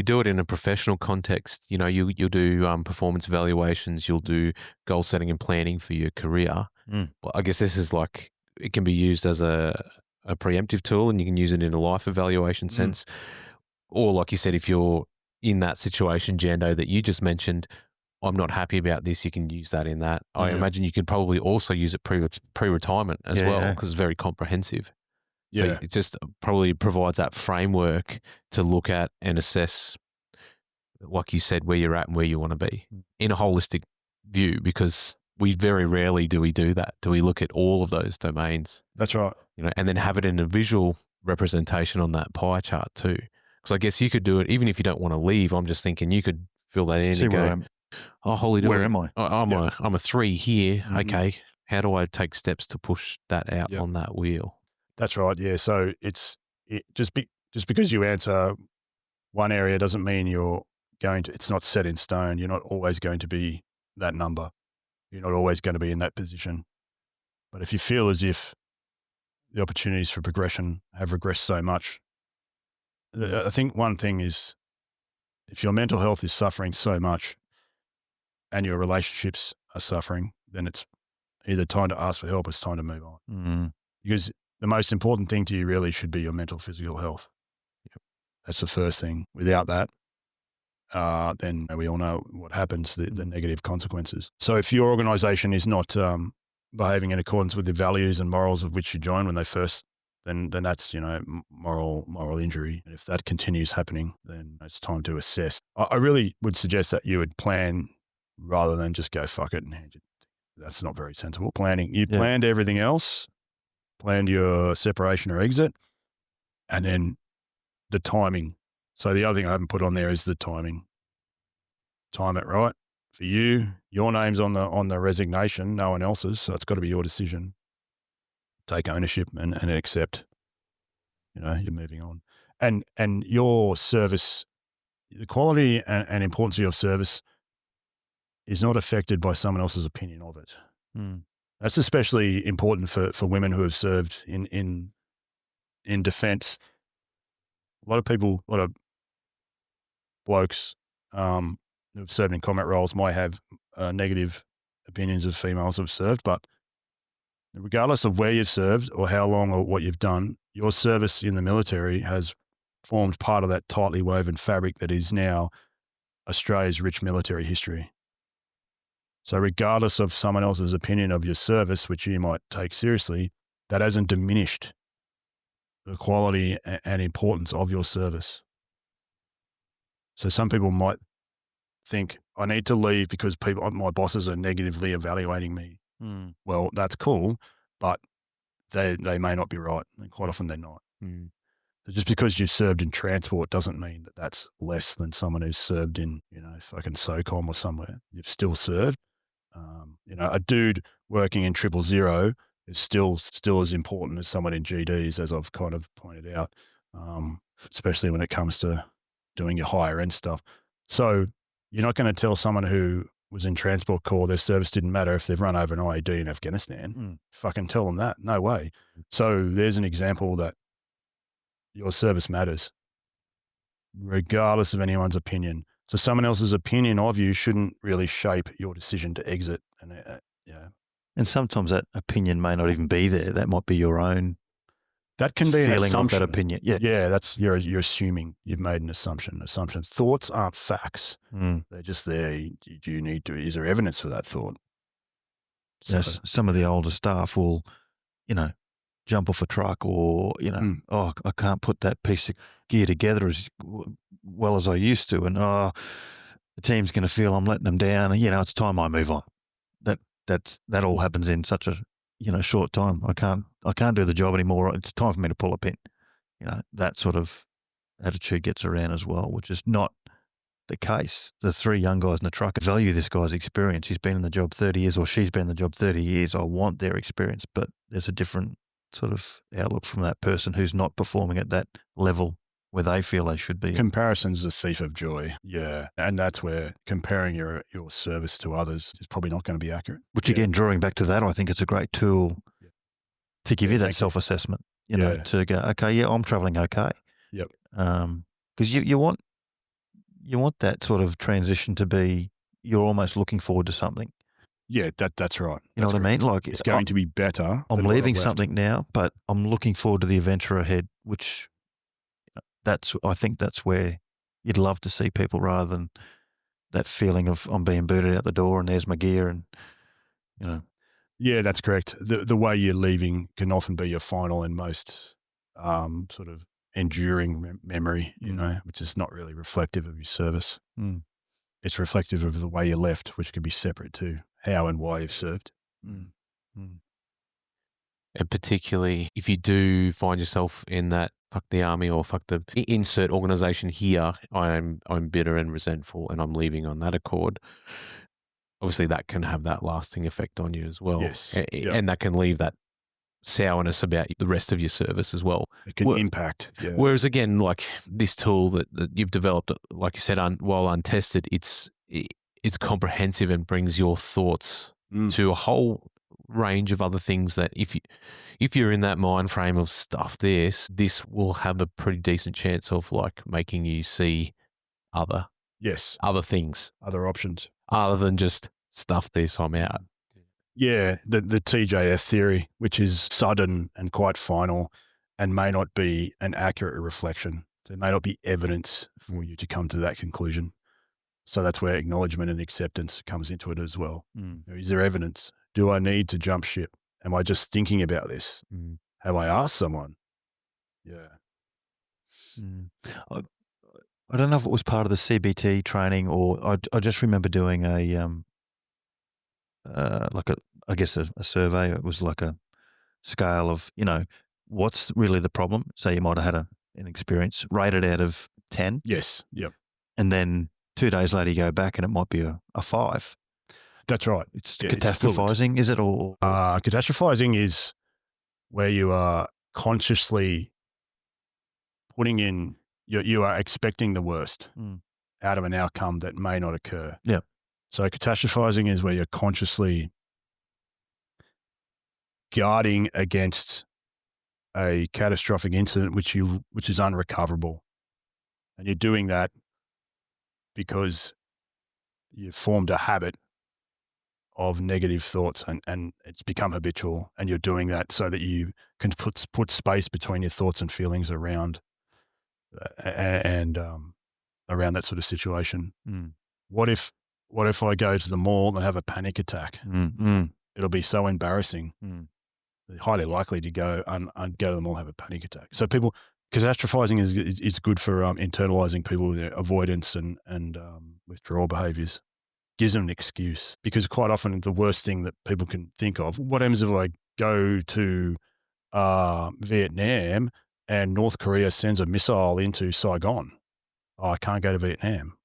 do it in a professional context. You'll do performance evaluations, you'll do goal setting and planning for your career. Well, I guess this is like, it can be used as a preemptive tool, and you can use it in a life evaluation sense. Or like you said, if you're in that situation, Jando, that you just mentioned, I'm not happy about this, you can use that in that. I imagine you can probably also use it pre-retirement as well, because it's very comprehensive. So it just probably provides that framework to look at and assess, like you said, where you're at and where you want to be in a holistic view, because we very rarely do that. Do we look at all of those domains? That's right. And then have it in a visual representation on that pie chart too. Because I guess you could do it even if you don't want to leave. I'm just thinking you could fill that in and go, oh, holy where am I? I'm a 3 here. Okay. How do I take steps to push that out on that wheel? That's right. Yeah. So just because you answer one area doesn't mean it's not set in stone. You're not always going to be that number. You're not always going to be in that position. But if you feel as if the opportunities for progression have regressed so much, I think one thing is, if your mental health is suffering so much and your relationships are suffering, then it's either time to ask for help or it's time to move on. Because the most important thing to you really should be your mental, physical health. That's the first thing. Without that, then we all know what happens, the negative consequences. So if your organisation is not behaving in accordance with the values and morals of which you join when they first, then that's, moral injury. And if that continues happening, then it's time to assess. I really would suggest that you would plan rather than just go, fuck it. That's not very sensible. Planning. You planned everything else, planned your separation or exit, and then the timing. So the other thing I haven't put on there is the timing. Time it right for you. Your name's on the resignation, no one else's. So it's got to be your decision. Take ownership and accept. You're moving on, and your service, the quality and importance of your service is not affected by someone else's opinion of it. That's especially important for women who have served in defence. A lot of blokes who've served in combat roles might have negative opinions of females who've served, but regardless of where you've served or how long or what you've done, your service in the military has formed part of that tightly woven fabric that is now Australia's rich military history. So regardless of someone else's opinion of your service, which you might take seriously, that hasn't diminished the quality and importance of your service. So some people might think, I need to leave because my bosses are negatively evaluating me. Well, that's cool, but they may not be right. And quite often they're not. So just because you served in transport doesn't mean that that's less than someone who's served in, fucking SOCOM or somewhere. You've still served. A dude working in 000 is still as important as someone in GDs, as I've kind of pointed out, especially when it comes to doing your higher end stuff. So you're not going to tell someone who was in Transport Corps their service didn't matter if they've run over an IED in Afghanistan. Fucking tell them that. No way. So there's an example that your service matters, regardless of anyone's opinion. So someone else's opinion of you shouldn't really shape your decision to exit. And sometimes that opinion may not even be there. That might be your own. That can be an feeling of assumption. that opinion. That's you're assuming. You've made an assumption. Assumptions. Thoughts aren't facts. They're just there. Is there evidence for that thought? So, yes, some of the older staff will, jump off a truck or, oh, I can't put that piece of gear together as well as I used to. And, the team's going to feel I'm letting them down. And, it's time I move on. That all happens in such a, short time. I can't I can't do the job anymore. It's time for me to pull a pin. You know, that sort of attitude gets around as well, which is not the case. The 3 young guys in the truck value this guy's experience. He's been in the job 30 years or she's been in the job 30 years. I want their experience, but there's a different sort of outlook from that person who's not performing at that level where they feel they should be. Comparison's the thief of joy. Yeah. And that's where comparing your service to others is probably not going to be accurate. Which again, drawing back to that, I think it's a great tool to give you that self-assessment, you know, to go, okay, yeah, I'm traveling okay. Yep. Because you want that sort of transition to be, you're almost looking forward to something. Yeah, that's right. You know what I mean? Like it's going to be better. I'm leaving something now, but I'm looking forward to the adventure ahead, which I think that's where you'd love to see people rather than that feeling of I'm being booted out the door and there's my gear and, you know. Yeah, that's correct. The way you're leaving can often be your final and most sort of enduring memory, you know, which is not really reflective of your service. Mm. It's reflective of the way you left, which could be separate to how and why you've served. Mm. Mm. And particularly if you do find yourself in that fuck the army or fuck the insert organisation here, I'm bitter and resentful and I'm leaving on that accord. Obviously that can have that lasting effect on you as well. Yes. And that can leave that sourness about the rest of your service as well. It can impact. Yeah. Whereas again, like this tool that you've developed, like you said, while untested, it's comprehensive and brings your thoughts to a whole range of other things that if you're in that mind frame of stuff, this will have a pretty decent chance of like making you see other things, other options, other than just stuff this, I'm out. Yeah, the TJF theory, which is sudden and quite final and may not be an accurate reflection. There may not be evidence for you to come to that conclusion. So that's where acknowledgement and acceptance comes into it as well. Is there evidence? Do I need to jump ship? Am I just thinking about this? Have I asked someone? Yeah. I don't know if it was part of the CBT training or I just remember doing a survey. It was like a scale of, you know, what's really the problem? So you might have had an experience rated out of 10. Yes. Yep. And then 2 days later you go back and it might be a 5. That's right. It's catastrophizing, is it? Or catastrophizing is where you are consciously putting in, you are expecting the worst out of an outcome that may not occur. Yeah. So catastrophizing is where you're consciously guarding against a catastrophic incident which is unrecoverable. And you're doing that because you've formed a habit of negative thoughts and it's become habitual, and you're doing that so that you can put space between your thoughts and feelings around around that sort of situation. What if I go to the mall and have a panic attack? It'll be so embarrassing. They're highly likely to go to the mall and have a panic attack. So catastrophizing is good for internalizing people with their avoidance and withdrawal behaviors. Gives them an excuse, because quite often the worst thing that people can think of, what happens if I go to Vietnam and North Korea sends a missile into Saigon? Oh, I can't go to Vietnam.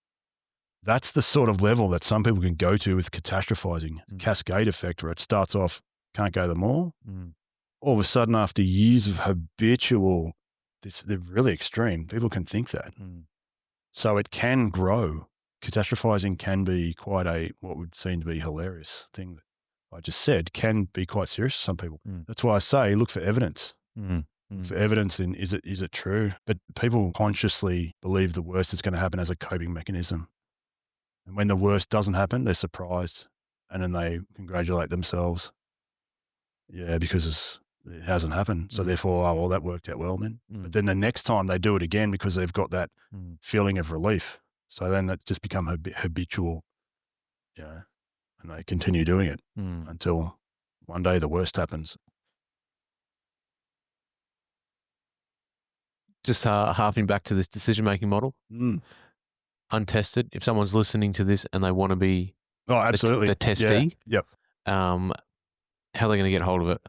That's the sort of level that some people can go to with catastrophizing, cascade effect, where it starts off, can't go to the mall. All of a sudden, after years of habitual, they're really extreme. People can think that. So it can grow. Catastrophizing can be quite what would seem to be hilarious thing that I just said, can be quite serious for some people. That's why I say, look for evidence. For evidence in, is it true? But people consciously believe the worst is going to happen as a coping mechanism. And when the worst doesn't happen, they're surprised. And then they congratulate themselves. Yeah, because it hasn't happened. So therefore, oh, well, that worked out well then. But then the next time they do it again because they've got that feeling of relief. So then it just become habitual, and they continue doing it until one day the worst happens. Just harping back to this decision-making model, untested. If someone's listening to this and they want to be absolutely the testee, yep. How are they going to get hold of it?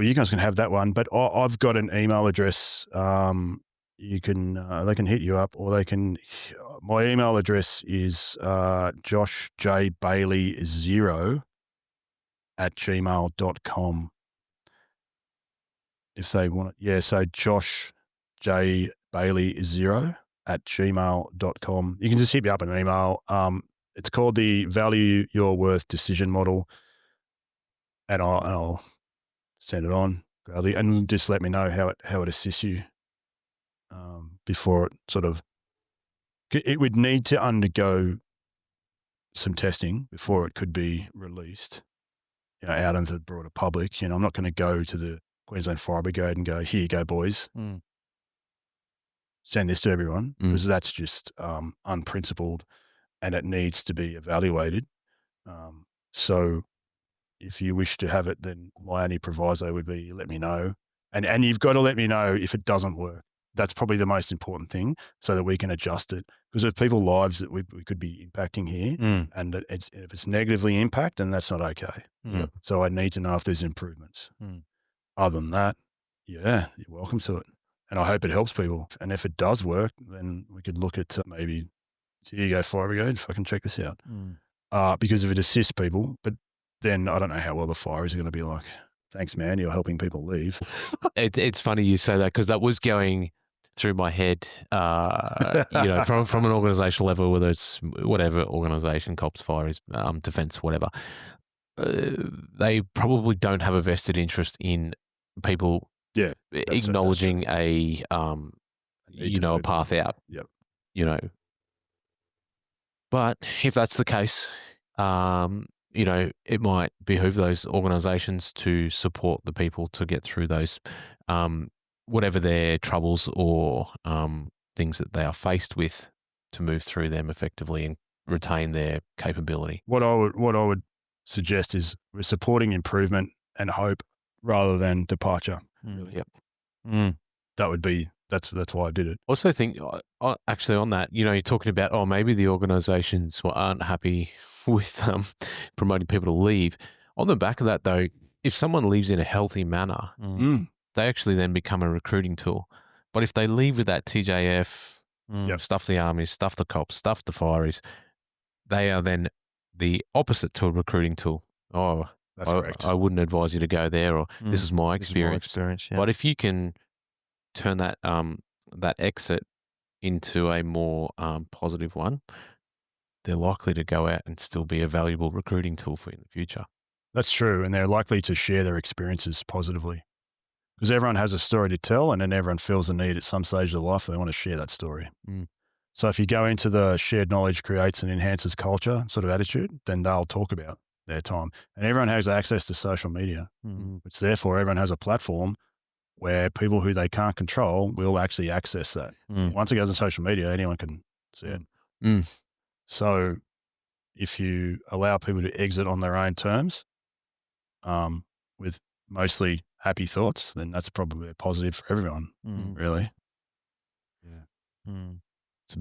You guys can have that one, but I've got an email address. You can they can hit you up, or they can. My email address is joshjbailey0@gmail.com. If they want it, yeah. So joshjbailey0@gmail.com. You can just hit me up in an email. It's called the Value Your Worth Decision Model, and I'll send it on gladly, and just let me know how it assists you before it sort of. It would need to undergo some testing before it could be released, out into the broader public. I'm not going to go to the Queensland Fire Brigade and go, "Here you go, boys. Send this to everyone," because that's just unprincipled, and it needs to be evaluated. So if you wish to have it, then my only proviso would be let me know. And you've got to let me know if it doesn't work. That's probably the most important thing, so that we can adjust it. Because there's people's lives that we could be impacting here, and that if it's negatively impact, then that's not okay. So I need to know if there's improvements. Other than that, yeah, you're welcome to it. And I hope it helps people. And if it does work, then we could look at maybe, here you go, Fire Brigade, fucking check this out. Because if it assists people, but then I don't know how well the fires are going to be like. Thanks, man. You're helping people leave. It's funny you say that, because that was going through my head, from an organisational level, whether it's whatever organisation, cops, fires, defence, whatever. They probably don't have a vested interest in people acknowledging a path out. Yep. But if that's the case, it might behoove those organisations to support the people to get through those, whatever their troubles or things that they are faced with, to move through them effectively and retain their capability. What I would suggest is we're supporting improvement and hope rather than departure. Really. Yep. That would be. That's why I did it. Also think, actually on that, you're talking about, maybe the organisations aren't happy with promoting people to leave. On the back of that, though, if someone leaves in a healthy manner, they actually then become a recruiting tool. But if they leave with that TJF, stuff the armies, stuff the cops, stuff the fireys, they are then the opposite to a recruiting tool. Oh, that's correct. I wouldn't advise you to go there, or this is my experience. Yeah. But if you can turn that that exit into a more positive one, they're likely to go out and still be a valuable recruiting tool for you in the future. That's true, and they're likely to share their experiences positively, because everyone has a story to tell, and then everyone feels the need at some stage of their life they want to share that story. So if you go into the shared knowledge creates and enhances culture sort of attitude, then they'll talk about their time, and everyone has access to social media, which therefore everyone has a platform where people who they can't control will actually access that. Once it goes on social media, anyone can see it. So if you allow people to exit on their own terms, with mostly happy thoughts, then that's probably a positive for everyone, really. Yeah. And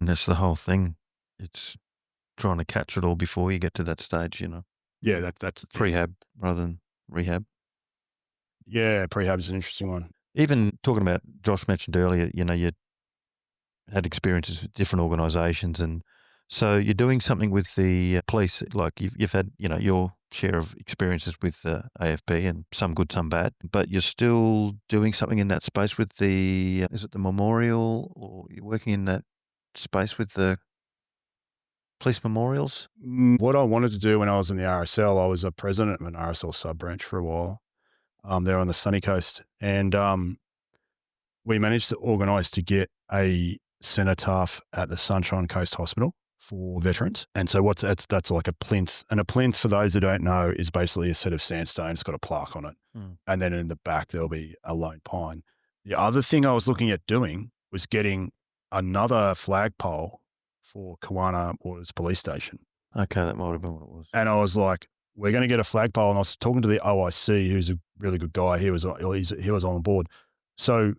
that's the whole thing. It's trying to catch it all before you get to that stage, Yeah, that's prehab rather than rehab. Yeah, prehab is an interesting one. Even talking about, Josh mentioned earlier, you had experiences with different organisations, and so you're doing something with the police, like you've had, your share of experiences with the AFP, and some good, some bad, but you're still doing something in that space with the, is it the memorial, or you're working in that space with the police memorials? What I wanted to do when I was in the RSL, I was a president of an RSL sub-branch for a while. There on the sunny coast, and we managed to organise to get a cenotaph at the Sunshine Coast Hospital for veterans. And so that's like a plinth, and a plinth, for those that don't know, is basically a set of sandstone. It's got a plaque on it, and then in the back there'll be a lone pine. The other thing I was looking at doing was getting another flagpole for Kawana Waters Police Station. Okay, that might have been what it was. And I was like, we're going to get a flagpole. And I was talking to the OIC, who's a really good guy. He was on board. So,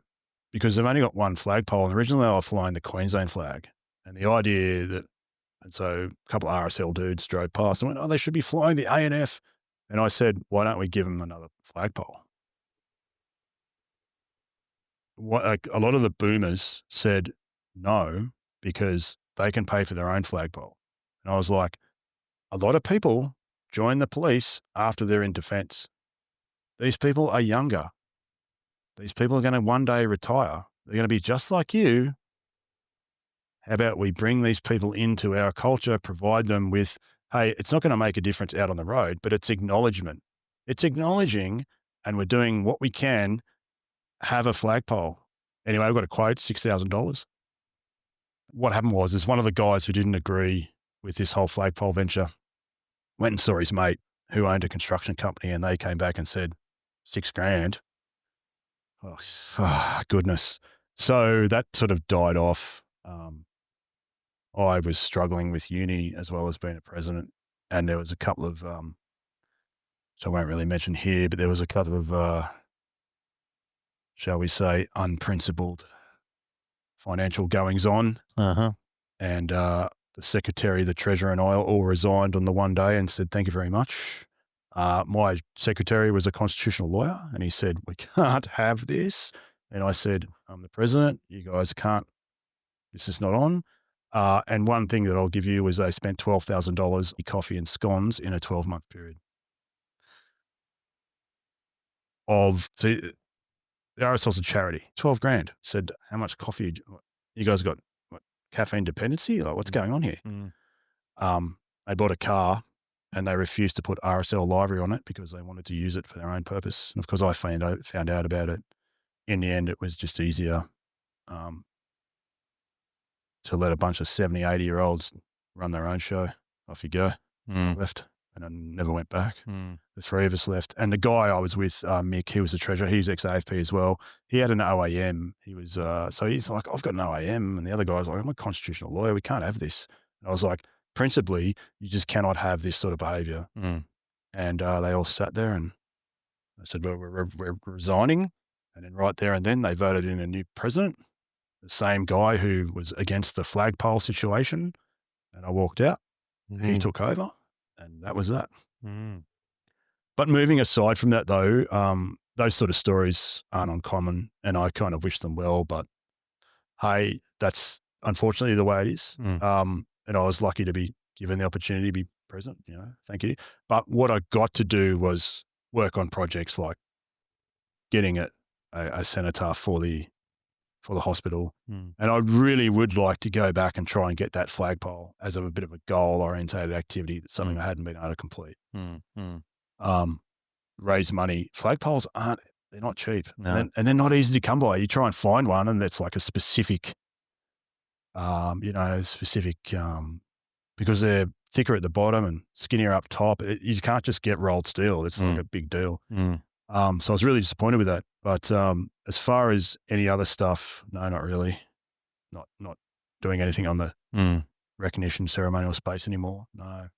because they've only got one flagpole, and originally they were flying the Queensland flag. And the idea that, and so a couple of RSL dudes drove past and went, they should be flying the ANF. And I said, why don't we give them another flagpole? a lot of the boomers said no because they can pay for their own flagpole. And I was like, a lot of people join the police after they're in defence. These people are younger. These people are going to one day retire. They're going to be just like you. How about we bring these people into our culture, provide them with, hey, it's not going to make a difference out on the road, but it's acknowledgement. It's acknowledging, and we're doing what we can, have a flagpole. Anyway, I've got a quote, $6,000. What happened was one of the guys who didn't agree with this whole flagpole venture went and saw his mate who owned a construction company, and they came back and said, $6,000. Oh, goodness. So that sort of died off. I was struggling with uni as well as being a president, and there was a couple of, which I won't really mention here, but there was a couple of, shall we say, unprincipled financial goings on. And the secretary, the treasurer, and I all resigned on the one day and said, thank you very much. My secretary was a constitutional lawyer, and he said, we can't have this. And I said, I'm the president. You guys can't. This is not on. And one thing that I'll give you is they spent $12,000 in coffee and scones in a 12-month period. So the RSL's a charity, $12,000. Said, how much coffee? You guys got what, caffeine dependency? Like, what's going on here? They bought a car and they refused to put RSL library on it because they wanted to use it for their own purpose. And of course, I found out about it. In the end, it was just easier to let a bunch of 70, 80-year-olds run their own show. Off you go. I left and I never went back. The three of us left. And the guy I was with, Mick, he was the treasurer. He was ex-AFP as well. He had an OAM. He was, so he's like, I've got an OAM. And the other guy was like, I'm a constitutional lawyer. We can't have this. And I was like, principally, you just cannot have this sort of behaviour. And they all sat there and I said, well, we're resigning. And then right there and then they voted in a new president, the same guy who was against the flagpole situation. And I walked out. He took over, and that was that. But moving aside from that, though, those sort of stories aren't uncommon, and I kind of wish them well. But hey, that's unfortunately the way it is. And I was lucky to be given the opportunity to be president. Thank you. But what I got to do was work on projects like getting a cenotaph for the hospital. And I really would like to go back and try and get that flagpole as a bit of a goal-orientated activity. That's something I hadn't been able to complete. Raise money. Flagpoles they're not cheap. No. And they're not easy to come by. You try and find one and that's like a specific, because they're thicker at the bottom and skinnier up top. You can't just get rolled steel. It's like a big deal. So I was really disappointed with that. But as far as any other stuff, no, not really. Not doing anything on the recognition ceremonial space anymore. No.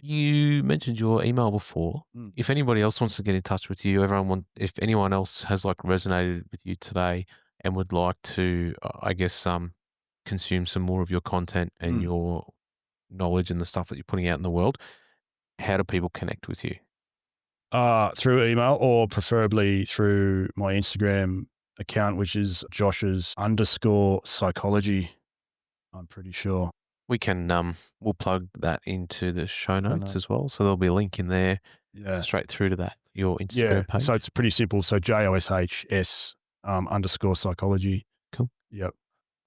You mentioned your email before. If anybody else wants to get in touch with you, if anyone else has like resonated with you today and would like to, I guess, consume some more of your content and your knowledge and the stuff that you're putting out in the world, how do people connect with you? Through email or preferably through my Instagram account, which is Josh's_psychology. I'm pretty sure. We can, we'll plug that into the show notes as well. So there'll be a link in there straight through to that, your Instagram page. So it's pretty simple. So JOSHS _psychology. Cool. Yep.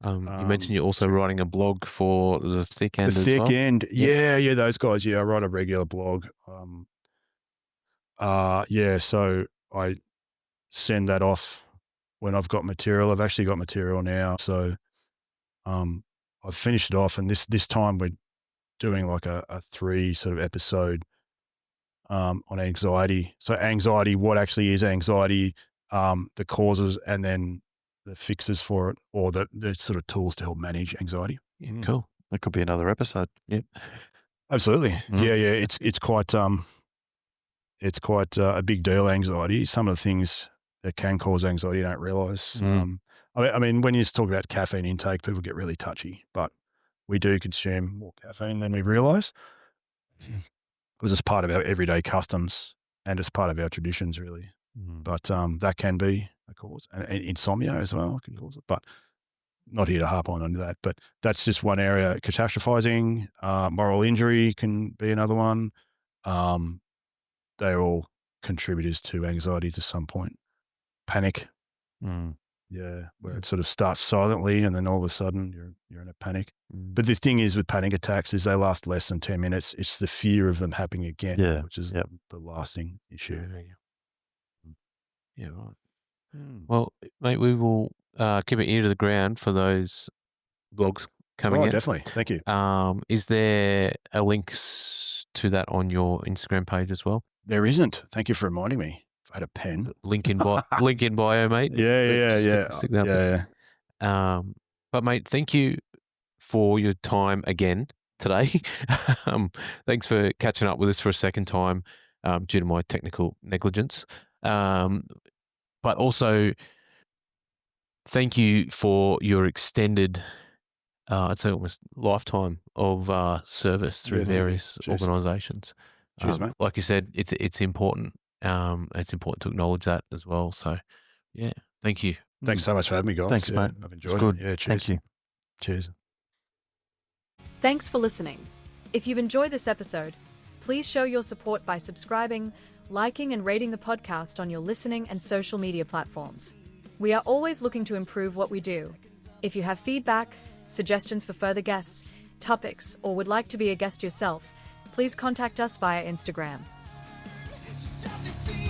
You mentioned you're also writing a blog for the Thick End as well. The Thick End. Yeah, those guys. Yeah, I write a regular blog. So I send that off when I've got material. I've actually got material now. So I've finished it off, and this time we're doing like a 3 sort of episode on anxiety. So anxiety, what actually is anxiety, the causes, and then the fixes for it, or the sort of tools to help manage anxiety. Yeah, cool. That could be another episode. Yep. Absolutely. Yeah. It's quite a big deal, anxiety. Some of the things that can cause anxiety you don't realise. I mean, when you talk about caffeine intake, people get really touchy, but we do consume more caffeine than we realise because it's part of our everyday customs and it's part of our traditions, really. But that can be a cause, and insomnia as well can cause it. But not here to harp on that. But that's just one area. Catastrophizing, moral injury can be another one. They're all contributors to anxiety to some point. Panic. Where it sort of starts silently and then all of a sudden you're in a panic. But the thing is with panic attacks is they last less than 10 minutes. It's the fear of them happening again, which is the lasting issue. Yeah, right. Well, mate, we will keep an ear to the ground for those blogs coming in. Definitely. Thank you. Is there a link to that on your Instagram page as well? There isn't. Thank you for reminding me. If I had a pen. Link in bio, mate. Yeah. Stick that but mate, thank you for your time again today. Thanks for catching up with us for a second time due to my technical negligence. But also, thank you for your extended, I'd say almost lifetime of service through various organisations. Cheers, mate. Like you said, it's important. It's important to acknowledge that as well. So, yeah, thank you. Thanks so much for having me, guys. Thanks, mate. I've enjoyed it. Yeah, cheers. Thank you. Cheers. Thanks for listening. If you've enjoyed this episode, please show your support by subscribing, liking and rating the podcast on your listening and social media platforms. We are always looking to improve what we do. If you have feedback, suggestions for further guests, topics, or would like to be a guest yourself, please contact us via Instagram. Stop the scene.